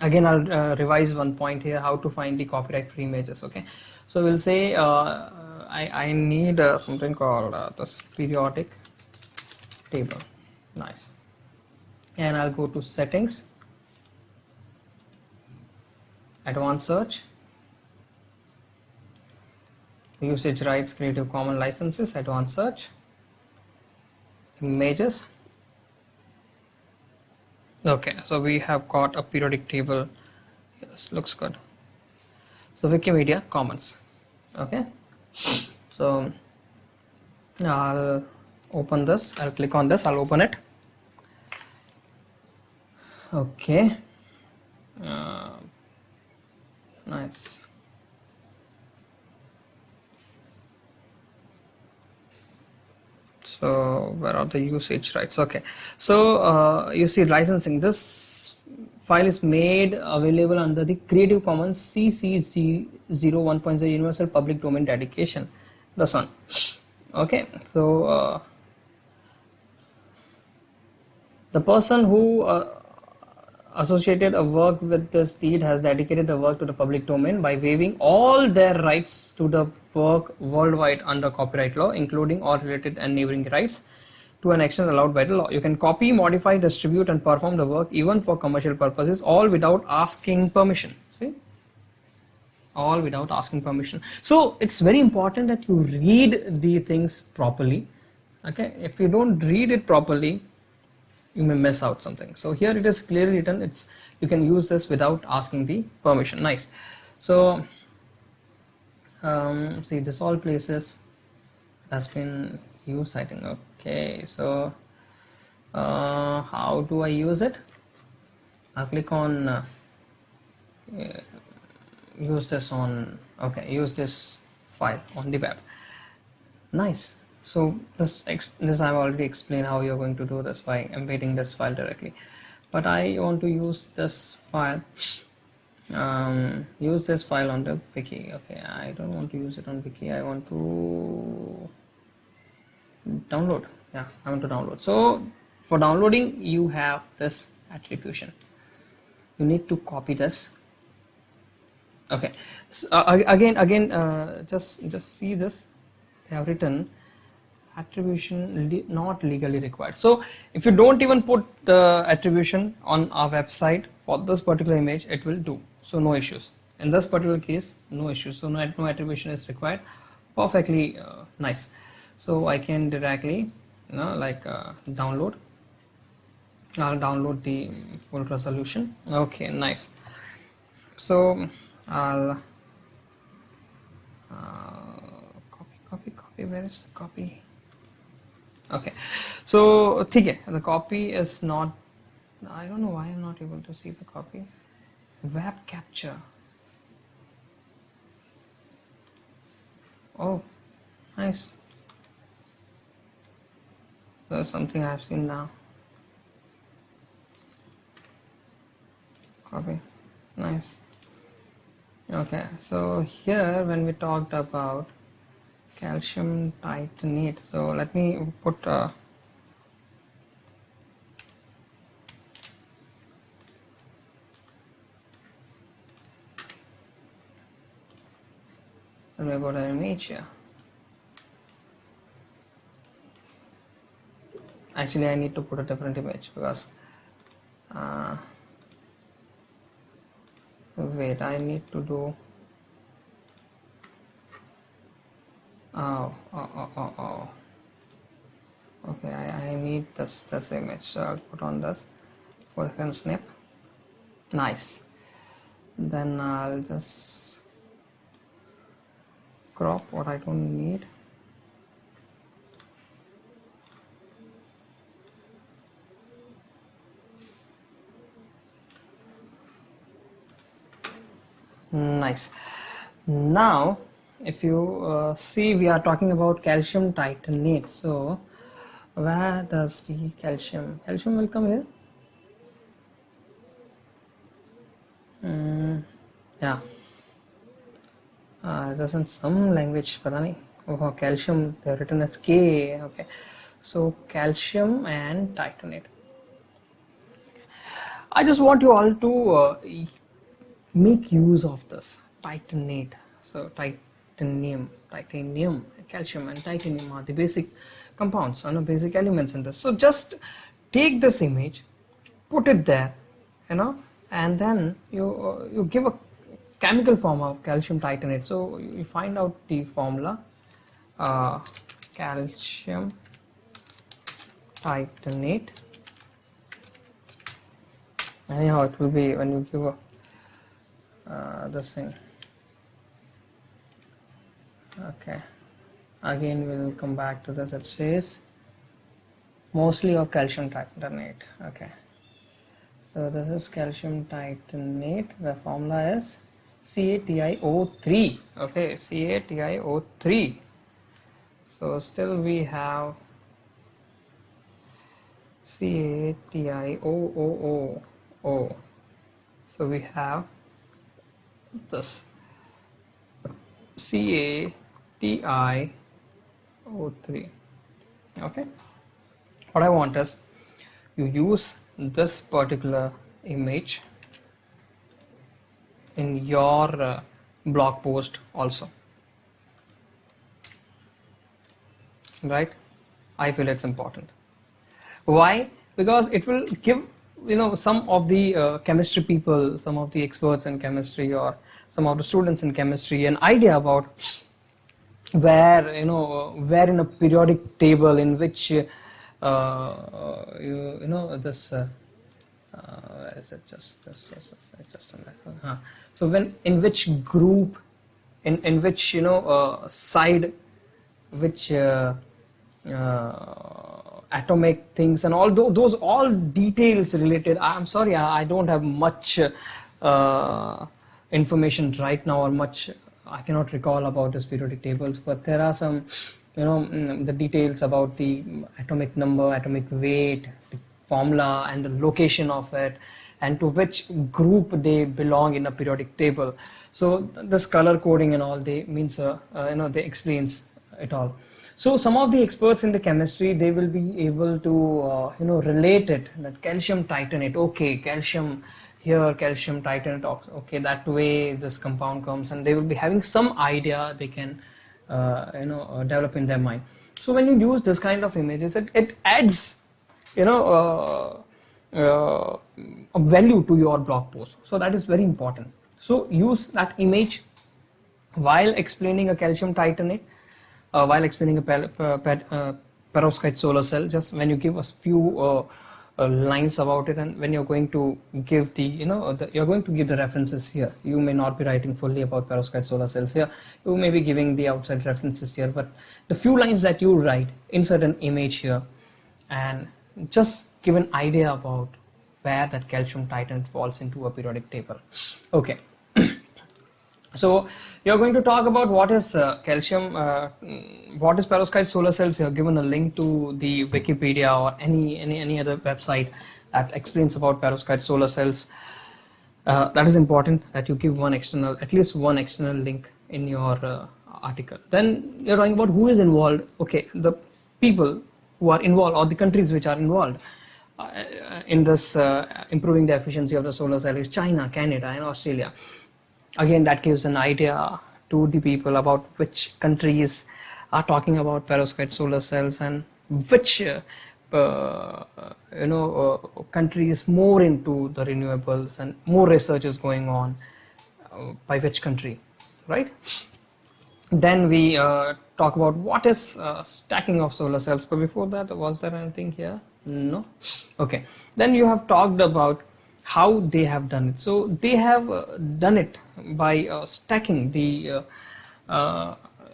again I'll revise one point here, how to find the copyright free images. Okay, so we'll say I need something called this periodic table. Nice. And I'll go to settings, advanced search, usage rights, Creative Commons licenses, advanced search, images. Okay, so we have got a periodic table. This looks good. So Wikimedia Commons. Okay, so now I'll open this. I'll click on this. I'll open it. Okay, nice. So where are the usage rights? Okay, so you see licensing. This file is made available under the Creative Commons CC 01.0 Universal Public Domain Dedication. This one. Okay, so the person who associated a work with this deed has dedicated the work to the public domain by waiving all their rights to the work worldwide under copyright law, including all related and neighboring rights, to an extent allowed by the law. You can copy, modify, distribute, and perform the work even for commercial purposes, all without asking permission. See? All without asking permission. So it's very important that you read the things properly. Okay, if you don't read it properly, you may miss out something. So here it is clearly written, it's, you can use this without asking the permission. Nice. So see, this all places has been used, I think. Okay, so how do I use it? I'll click on use this on, okay, use this file on the web. Nice. So this I've already explained how you're going to do this by embedding this file directly, but I want to use this file, use this file on the wiki. Okay, I don't want to use it on wiki. I want to download. Yeah, I want to download. So for downloading, you have this attribution. You need to copy this. Okay, so, again, just see this. They have written attribution not legally required. So if you don't even put the attribution on our website for this particular image, it will do. So no issues. In this particular case, no issues. So no attribution is required. Perfectly nice. So I can directly, download. I'll download the full resolution. Okay, nice. So I'll copy. Where is the copy? Okay, so the copy is not, I don't know why I'm not able to see the copy. Web capture. Oh, nice. There's something I've seen now. Copy. Nice. Okay, so here when we talked about calcium titanate, so let me put let me put an image here. Actually, I need to put a different image because wait, I need to do oh. Okay, I need this image, so I'll put on this 4-second snip. Nice. Then I'll just crop what I don't need. Nice. Now if you see, we are talking about calcium titanate. So where does the calcium will come here? Yeah, it is in some language, pata nahi. Oh, calcium, they are written as K. Okay, so calcium and titanate. I just want you all to make use of this titanate. So titanium, calcium and titanium are the basic compounds and basic elements in this. So just take this image, put it there, and then you give a chemical form of calcium titanate. So you find out the formula, calcium titanate. Anyhow, it will be when you give this thing. Okay, again we'll come back to this. It says mostly of calcium titanate. Okay, so this is calcium titanate. The formula is CaTiO3. Okay, CaTiO3. So still we have CaTiO. So we have this CaTiO3. Okay, what I want is you use this particular image in your blog post also, right? I feel it's important. Why? Because it will give some of the chemistry people, some of the experts in chemistry, or some of the students in chemistry an idea about where where in a periodic table in which this where is it, just so when in which group, in which side, which atomic things and all those all details related. I'm sorry, I don't have much information right now, or much I cannot recall about this periodic tables, but there are some the details about the atomic number, atomic weight, the formula and the location of it, and to which group they belong in a periodic table. So this color coding and all, they means they explains it all. So some of the experts in the chemistry, they will be able to relate it, that calcium titanate, okay, calcium here, calcium titanate, okay, that way this compound comes, and they will be having some idea they can develop in their mind. So when you use this kind of images, it adds a value to your blog post. So that is very important. So use that image while explaining a calcium titanate, while explaining a perovskite solar cell. Just when you give us few lines about it, and when you're going to give the you're going to give the references here. You may not be writing fully about perovskite solar cells here, you may be giving the outside references here, but the few lines that you write, insert an image here and just give an idea about where that calcium titanate falls into a periodic table. Okay. So you're going to talk about what is calcium, what is perovskite solar cells. You have given a link to the Wikipedia or any other website that explains about perovskite solar cells. That is important, that you give at least one external link in your article. Then you're talking about who is involved. Okay, the people who are involved, or the countries which are involved in this improving the efficiency of the solar cell is China, Canada and Australia. Again, that gives an idea to the people about which countries are talking about perovskite solar cells, and which country is more into the renewables and more research is going on by which country, right? Then we talk about what is stacking of solar cells. But before that, was there anything here? No. Okay. Then you have talked about how they have done it. So they have done it by stacking the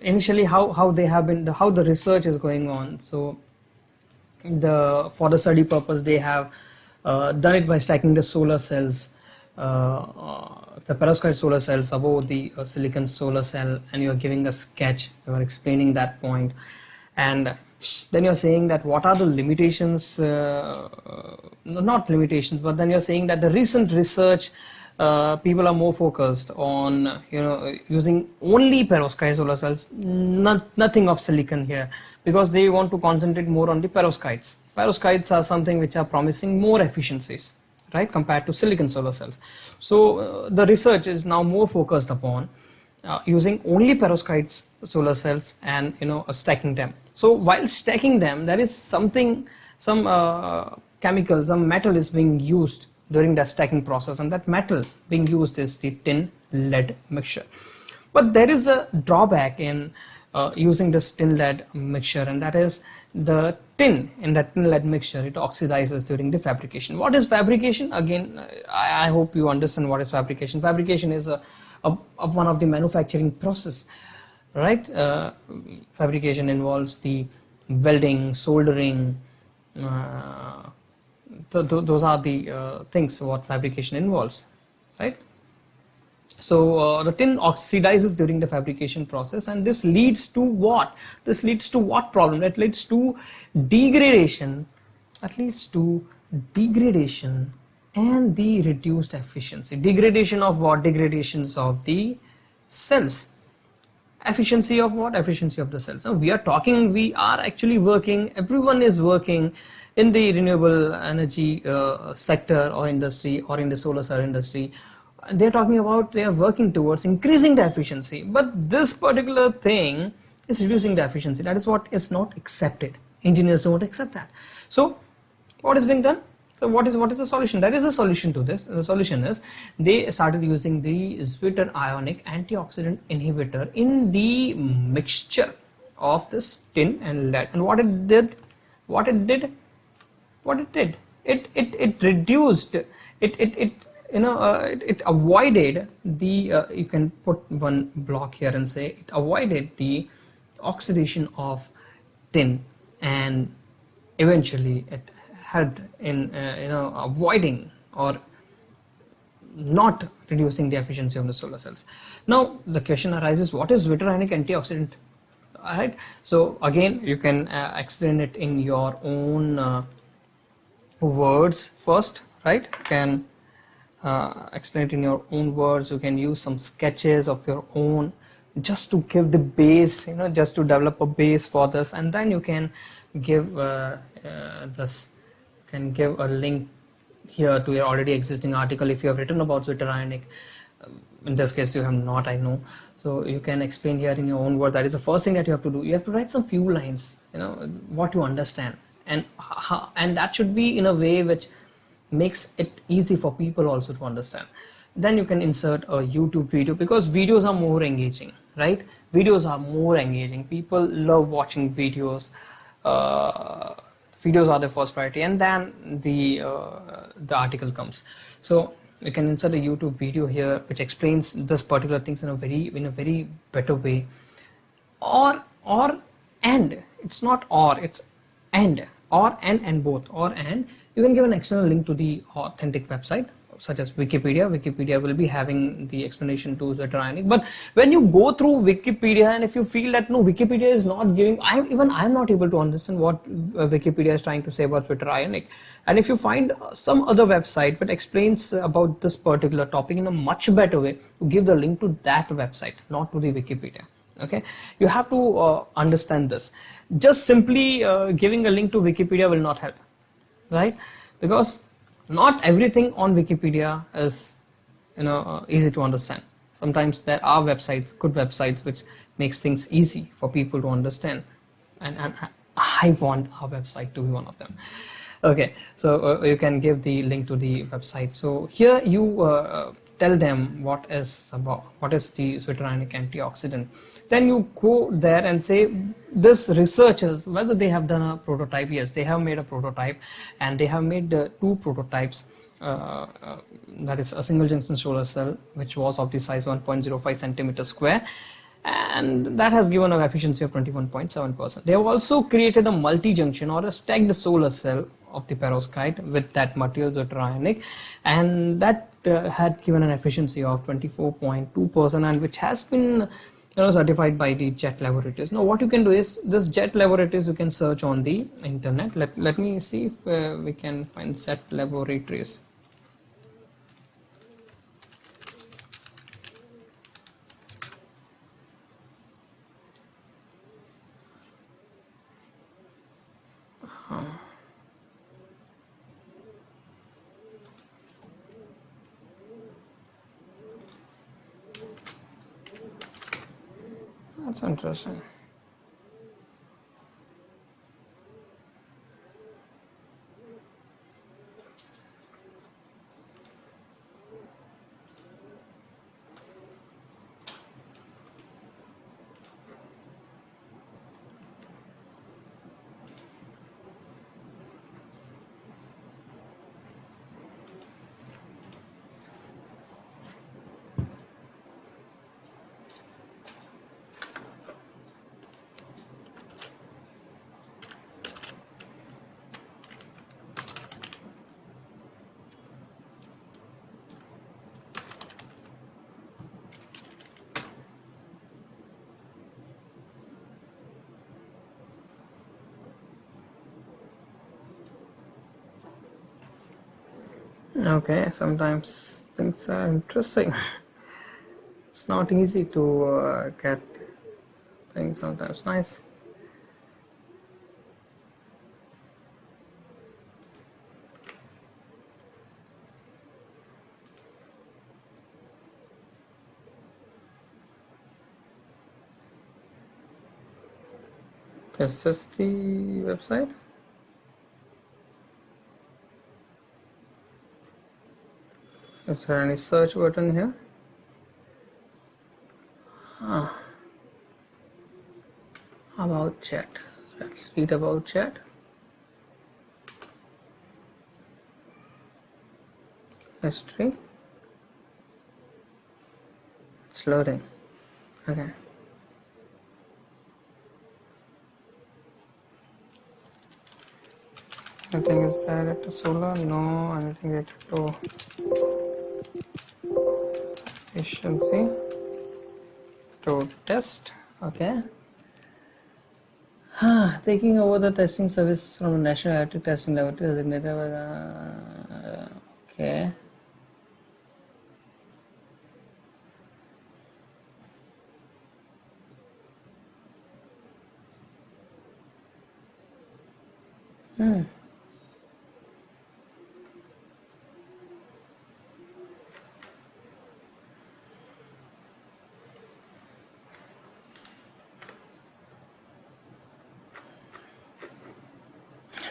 initially how they have been, how the research is going on. So for the study purpose, they have done it by stacking the solar cells, the perovskite solar cells above the silicon solar cell, and you're giving a sketch, you're explaining that point, and then you're saying that what are the limitations, not limitations, but then you're saying that the recent research, people are more focused on using only perovskite solar cells, nothing of silicon here, because they want to concentrate more on the perovskites. Perovskites are something which are promising more efficiencies, right, compared to silicon solar cells. So the research is now more focused upon using only perovskites solar cells and stacking them. So while stacking them, there is some chemical, some metal is being used during that stacking process, and that metal being used is the tin lead mixture. But there is a drawback in using this tin lead mixture, and that is the tin in that tin lead mixture, it oxidizes during the fabrication. What is fabrication? Again, I hope you understand what is fabrication. Fabrication is one of the manufacturing process, right? Fabrication involves the welding, soldering, those are the things what fabrication involves, right? So the tin oxidizes during the fabrication process, and this leads to what? This leads to what problem? That leads to degradation. That leads to degradation and the reduced efficiency. Degradation of what? Degradations of the cells. Efficiency of what? Efficiency of the cells. Now we are actually working, everyone is working in the renewable energy sector or industry, or in the solar cell industry. They're talking about, they are working towards increasing the efficiency, but this particular thing is reducing the efficiency. That is what is not accepted. Engineers don't accept that. So what is being done? So what is the solution? There is a solution to this. The solution is they started using the Zwitter ionic antioxidant inhibitor in the mixture of this tin and lead. And what it did, it reduced, it avoided the, you can put one block here and say it avoided the oxidation of tin, and eventually it helped in avoiding or not reducing the efficiency of the solar cells. Now the question arises, what is Zwitter ionic antioxidant? Alright, so again you can explain it in your own words first, right? You can explain it in your own words. You can use some sketches of your own just to give the base, just to develop a base for this, and then you can give give a link here to your already existing article if you have written about Zwitter ionic. In this case you have not, I know, so you can explain here in your own word. That is the first thing that you have to do. You have to write some few lines, what you understand, and that should be in a way which makes it easy for people also to understand. Then you can insert a YouTube video, because videos are more engaging, right? Videos are more engaging. People love watching videos. Videos are the first priority, and then the article comes. So you can insert a YouTube video here which explains this particular things in a very better way. And it's not or, it's and, or and both, or and. You can give an external link to the authentic website such as Wikipedia. Wikipedia will be having the explanation to Zwitter ionic. But when you go through Wikipedia, and if you feel that no, Wikipedia is not giving, I'm not able to understand what Wikipedia is trying to say about Zwitter ionic, and if you find some other website that explains about this particular topic in a much better way, you give the link to that website, not to the Wikipedia. Okay, you have to understand this. Just simply giving a link to Wikipedia will not help, right? Because not everything on Wikipedia is easy to understand. Sometimes there are websites, good websites, which makes things easy for people to understand, and I want our website to be one of them. Okay, so you can give the link to the website. So here you tell them what is the Zwitter ionic antioxidant. Then you go there and say, this researchers, whether they have done a prototype. Yes, they have made a prototype, and they have made 2 prototypes that is a single junction solar cell, which was of the size 1.05 centimeter square, and that has given an efficiency of 21.7%. They have also created a multi-junction or a stacked solar cell of the perovskite with that material zwitterionic, and that had given an efficiency of 24.2%, and which has been certified by the JET laboratories. Now what you can do is, this JET laboratories you can search on the internet. Let me see if we can find JET laboratories. That's interesting. Okay, sometimes things are interesting. It's not easy to get things sometimes nice. Is this the website? Is there any search button here? About chat. Let's read about chat. History. It's loading. Okay. Anything is there related to solar? No. Anything related to efficiency? To test? Okay. Taking over the testing service from the National Electric Testing Laboratory designated by the... Okay.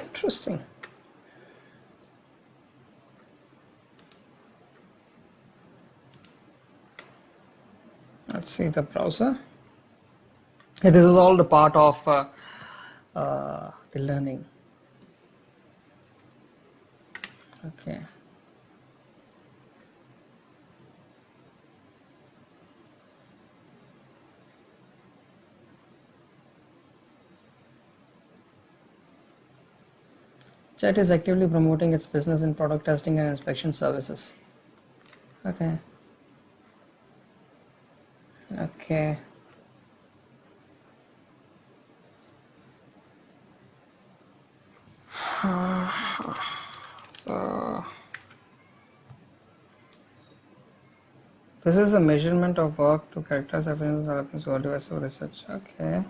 Interesting. Let's see the browser. This is all the part of the learning. Okay. Chat is actively promoting its business in product testing and inspection services. Okay. Okay. So this is a measurement of work to characterize evidence development for device research. Okay.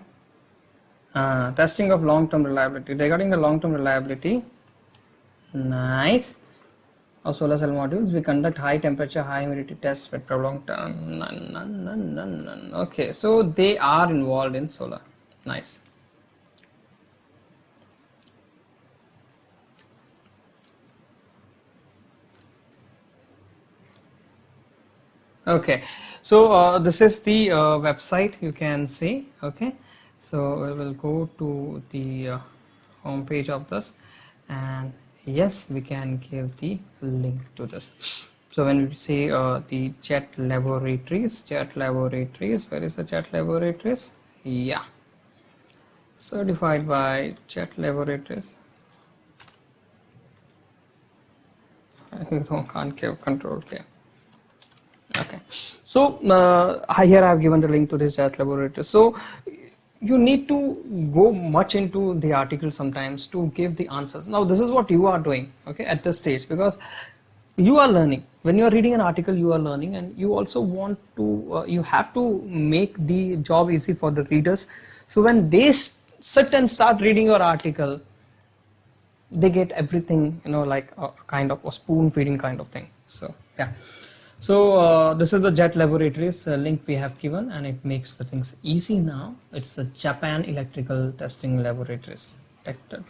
Testing of long-term reliability. Regarding the long-term reliability, nice, of solar cell modules, we conduct high temperature, high humidity tests with prolonged time. Okay, so they are involved in solar. Nice. Okay, so this is the website, you can see. Okay, so we will go to the home page of this, and Yes, we can give the link to this. So when we say the Jet Laboratories, where is the Jet Laboratories? Yeah, certified by Jet Laboratories. You can't give control K. Okay, so here I have given the link to this Jet Laboratories. So you need to go much into the article sometimes to give the answers. Now this is what you are doing, okay, at this stage, because you are learning. When you are reading an article, you are learning, and you also want to you have to make the job easy for the readers. So when they sit and start reading your article, they get everything, like a kind of a spoon feeding kind of thing. So yeah, so this is the Jet Laboratories link we have given, and it makes the things easy now. It's the Japan Electrical Testing Laboratories.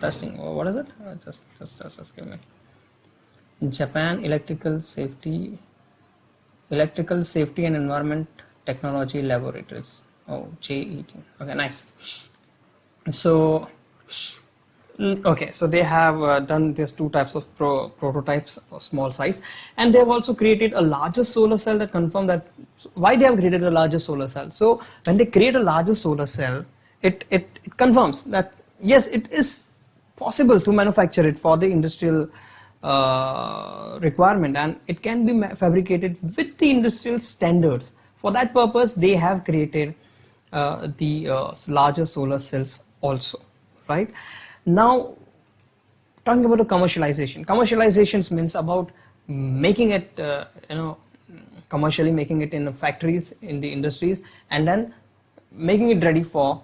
Testing, what is it? Just give me. Japan Electrical Safety and Environment Technology Laboratories. Oh, JET. Okay, nice. So okay, so they have done these two types of prototypes of small size, and they have also created a larger solar cell that confirm that why they have created a larger solar cell. So when they create a larger solar cell, it confirms that yes, it is possible to manufacture it for the industrial requirement, and it can be fabricated with the industrial standards. For that purpose, they have created the larger solar cells also, right? Now, talking about the commercialization means about making it, commercially making it in the factories, in the industries, and then making it ready for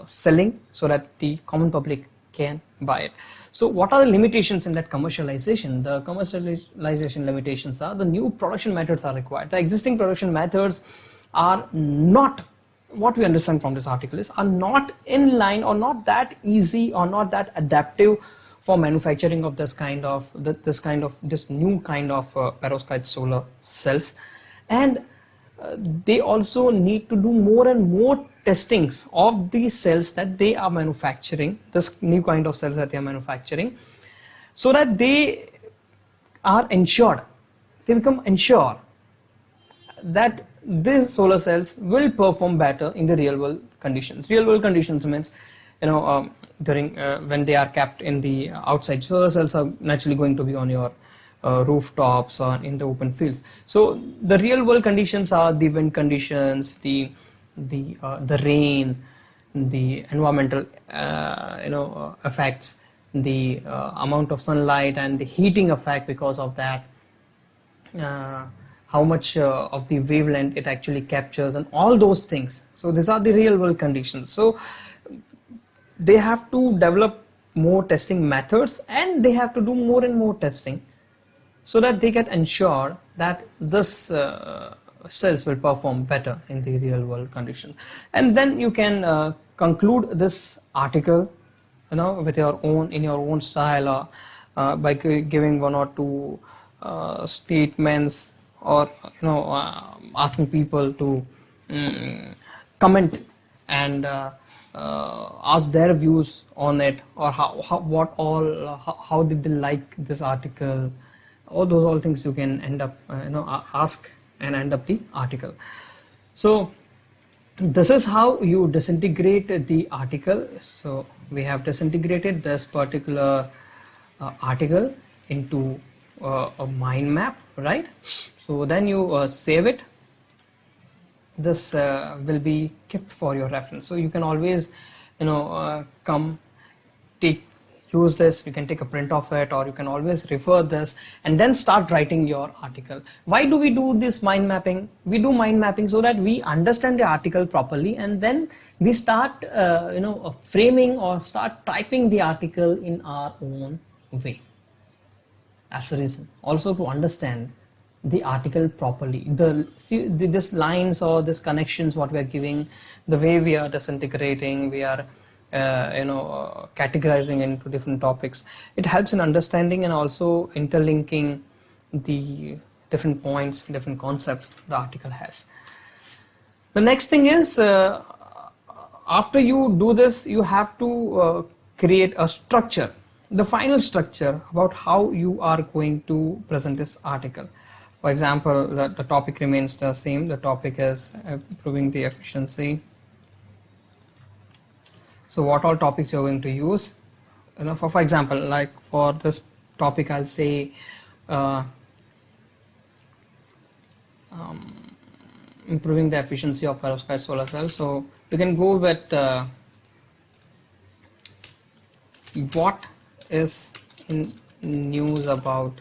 selling so that the common public can buy it. So what are the limitations in that commercialization? The commercialization limitations are the new production methods are required. The existing production methods are not, what we understand from this article is, are not in line or not that easy or not that adaptive for manufacturing of this new kind of perovskite solar cells. And they also need to do more and more testings of these cells that they are manufacturing, this new kind of cells that they are manufacturing, so that they are ensured, they become ensured that these solar cells will perform better in the real world conditions. Real world conditions means, during when they are kept in the outside. Solar cells are naturally going to be on your rooftops or in the open fields. So the real world conditions are the wind conditions, the rain, the environmental effects, the amount of sunlight and the heating effect because of that, how much of the wavelength it actually captures, and all those things. So these are the real world conditions. So they have to develop more testing methods, and they have to do more and more testing so that they get ensured that this cells will perform better in the real world conditions. And then you can conclude this article, with your own, in your own style, or by giving one or two statements, or asking people to comment and ask their views on it, or how did they like this article. All things you can end up ask and end up the article. So this is how you disintegrate the article. So we have disintegrated this particular article into a mind map, right? So then you save it. This will be kept for your reference. So you can always come use this. You can take a print of it, or you can always refer this and then start writing your article. Why do we do this mind mapping? We do mind mapping so that we understand the article properly, and then we start framing or start typing the article in our own way. That's the reason. Also to understand the article properly, this lines or this connections what we are giving, the way we are disintegrating, we are categorizing into different topics. It helps in understanding and also interlinking the different points, different concepts the article has. The next thing is, after you do this, you have to create a structure. the final structure about how you are going to present this article. For example, the topic remains the same. The topic is improving the efficiency. So what all topics you're going to use, for example, like for this topic I'll say improving the efficiency of perovskite solar cells. So you can go with what is in news about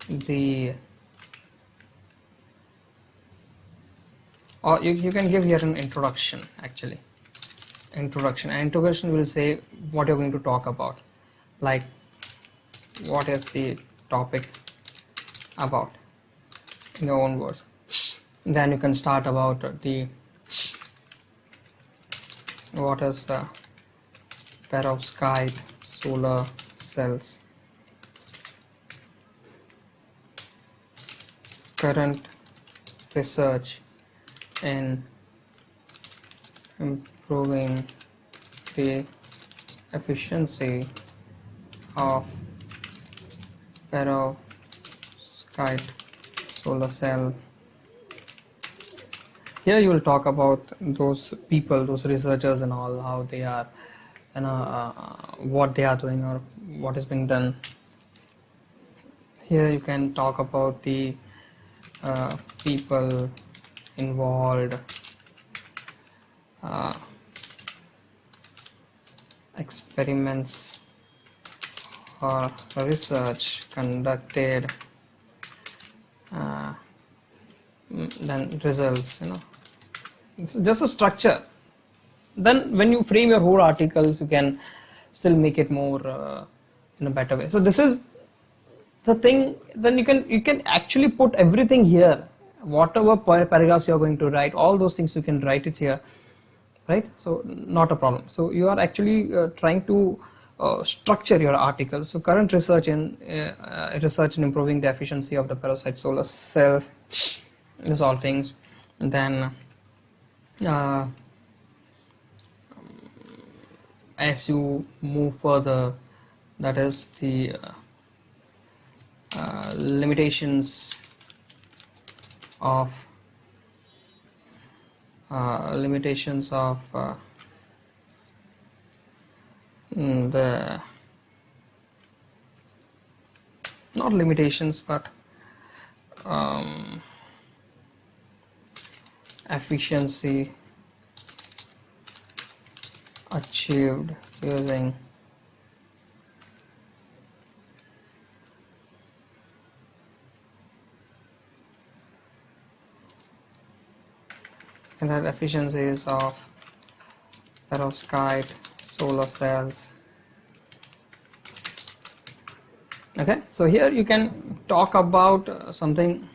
the, or you can give here an introduction. Actually, introduction will say what you're going to talk about, like what is the topic about in your own words. Then you can start about the what is perovskite solar cells, current research in improving the efficiency of perovskite solar cell. Here you will talk about those people, those researchers and all, how they are, what they are doing or what is being done. Here you can talk about the people involved, experiments or research conducted, then results. It's just a structure. Then when you frame your whole articles, you can still make it more in a better way. So this is the thing. Then you can actually put everything here, whatever paragraphs you are going to write, all those things you can write it here, right? So not a problem. So you are actually trying to structure your article. So current research in improving the efficiency of the perovskite solar cells, these all things. And then as you move further, that is the limitations of the, not limitations, but efficiency achieved using efficiencies of perovskite solar cells. Okay, so here you can talk about something,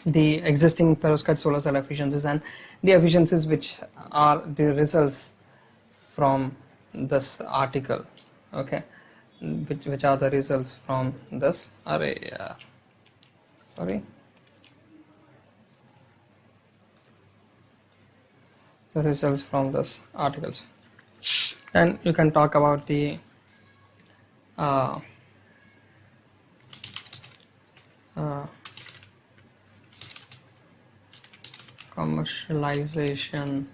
the existing perovskite solar cell efficiencies and the efficiencies which are the results from this article. Okay, which are the results from this array. The results from this articles. Then you can talk about the commercialization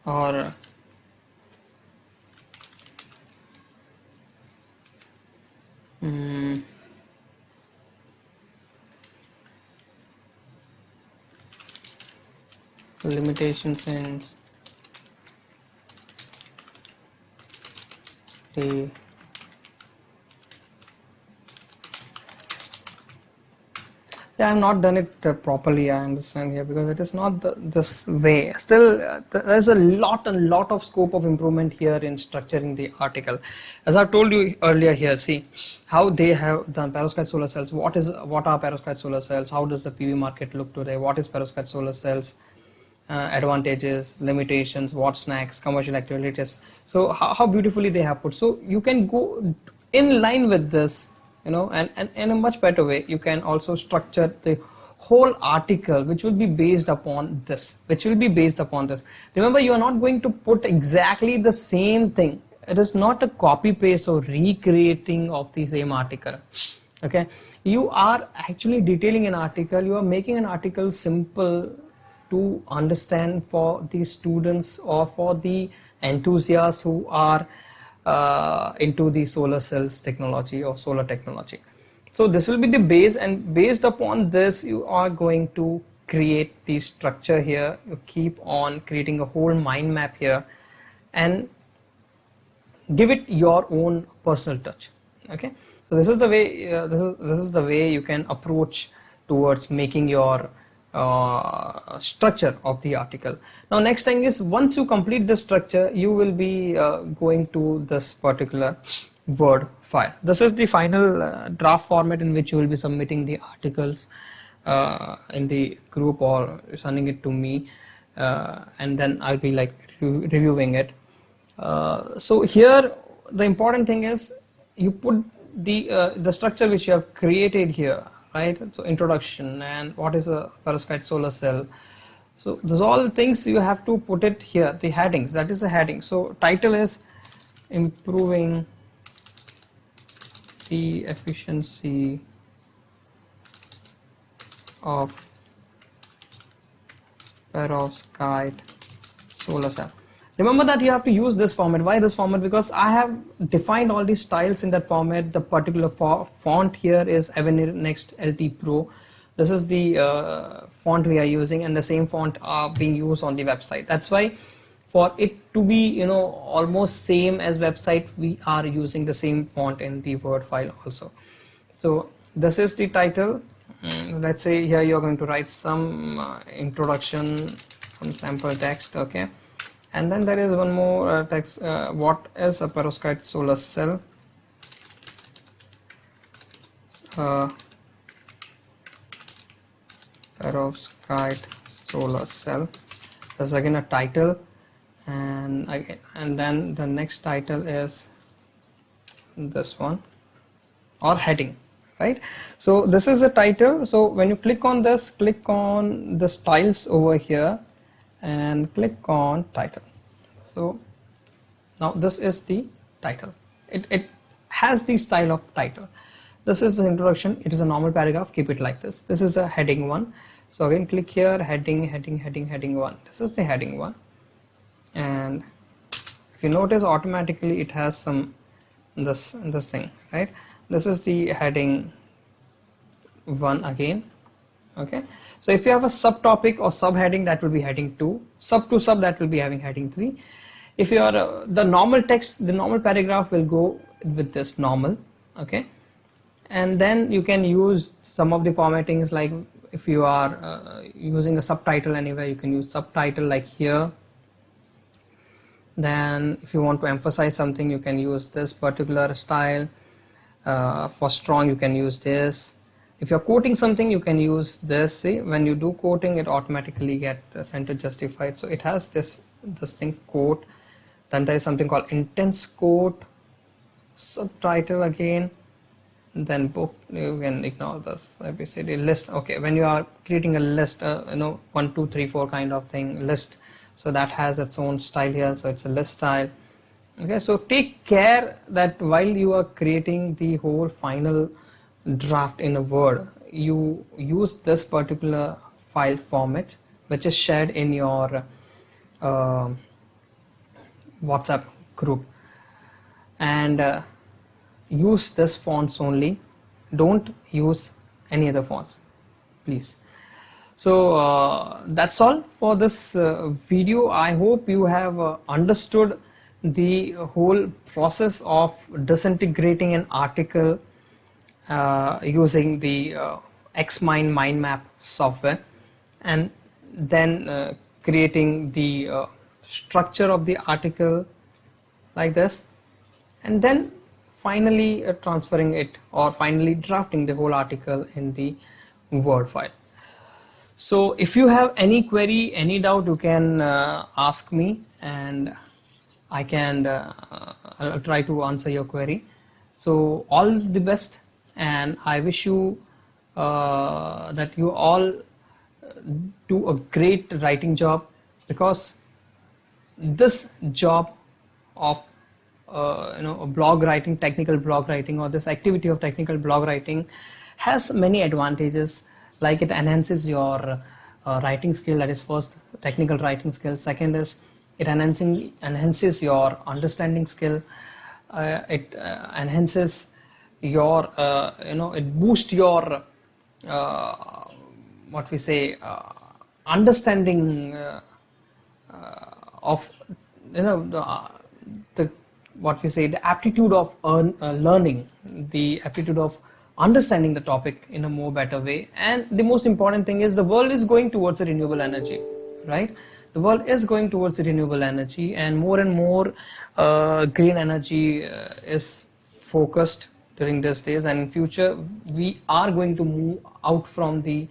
or limitations in the I have not done it properly, I understand here, because it is not this way. Still, there's a lot of scope of improvement here in structuring the article. As I told you earlier here, see how they have done perovskite solar cells. What are perovskite solar cells? How does the PV market look today? What is perovskite solar cells? Advantages, limitations, what snacks, commercial activities. So how beautifully they have put. So you can go in line with this, and in a much better way. You can also structure the whole article which will be based upon this, remember, you are not going to put exactly the same thing. It is not a copy paste or recreating of the same article. Okay, you are actually detailing an article, you are making an article simple to understand for the students or for the enthusiasts who are into the solar cells technology or solar technology. So this will be the base, and based upon this you are going to create the structure here. You keep on creating a whole mind map here and give it your own personal touch. Okay, so this is the way this is the way you can approach towards making your structure of the article. Now next thing is, once you complete the structure, you will be going to this particular Word file. This is the final draft format in which you will be submitting the articles in the group or sending it to me, and then I'll be like reviewing it. So here the important thing is you put the structure which you have created here, right? So introduction and what is a perovskite solar cell. So those all things you have to put it here, the headings, that is the heading. So title is improving the efficiency of perovskite solar cell. Remember that you have to use this format. Why this format? Because I have defined all these styles in that format. The particular font here is Avenir Next LT Pro. This is the font we are using, and the same font are being used on the website. That's why for it to be almost same as website, we are using the same font in the Word file also. So this is the title. Let's say here you're going to write some introduction, some sample text. Okay, and then there is one more text. What is a perovskite solar cell? Perovskite solar cell. There's again a title, and then the next title is this one, or heading, right? So this is the title. So when you click on this, click on the styles over here and click on title. So now this is the title. It has the style of title. This is the introduction. It is a normal paragraph. Keep it like this. This is a heading 1. So again, click here, heading 1. This is the heading 1. And if you notice, automatically it has some this thing, right? This is the heading 1 again. Okay, so if you have a subtopic or subheading, that will be heading 2. Sub to sub, that will be having heading 3. If you are the normal text, the normal paragraph will go with this normal. Okay, and then you can use some of the formattings, like if you are using a subtitle anywhere, you can use subtitle like here. Then if you want to emphasize something, you can use this particular style. For strong, you can use this. If you're quoting something, you can use this. See, when you do quoting, it automatically get center justified. So it has this thing, quote. Then there is something called intense quote, subtitle again. Then book, you can ignore this ABCD list. Okay, when you are creating a list, 1 2 3 4 kind of thing, list. So that has its own style here. So it's a list style. Okay, so take care that while you are creating the whole final draft in a Word, you use this particular file format which is shared in your WhatsApp group, and use this fonts only. Don't use any other fonts, please. So that's all for this video. I hope you have understood the whole process of disintegrating an article using the XMind mind map software, and then creating the structure of the article like this, and then finally transferring it, or finally drafting the whole article in the Word file. So if you have any query, any doubt, you can ask me, and I can I'll try to answer your query. So all the best, and I wish you that you all do a great writing job, because this job of a blog writing, technical blog writing, or this activity of technical blog writing has many advantages. Like, it enhances your writing skill. That is first, technical writing skill. Second is, it enhances your understanding skill. It enhances your it boosts your what we say understanding of the what we say the aptitude of learning, the aptitude of understanding the topic in a more better way. And the most important thing is, the world is going towards a renewable energy, right? The world is going towards the renewable energy, and more green energy is focused during these days. And in future, we are going to move out from the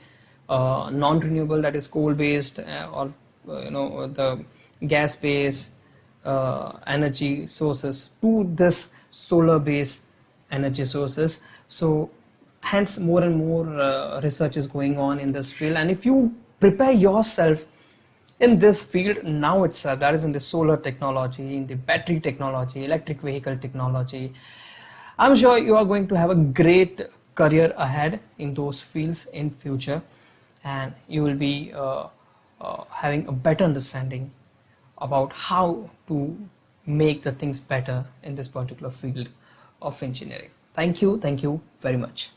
non-renewable, that is coal based, or the gas based energy sources, to this solar based energy sources. So hence, more and more research is going on in this field. And if you prepare yourself in this field now itself, that is in the solar technology, in the battery technology, electric vehicle technology, I'm sure you are going to have a great career ahead in those fields in future, and you will be having a better understanding about how to make the things better in this particular field of engineering. Thank you very much.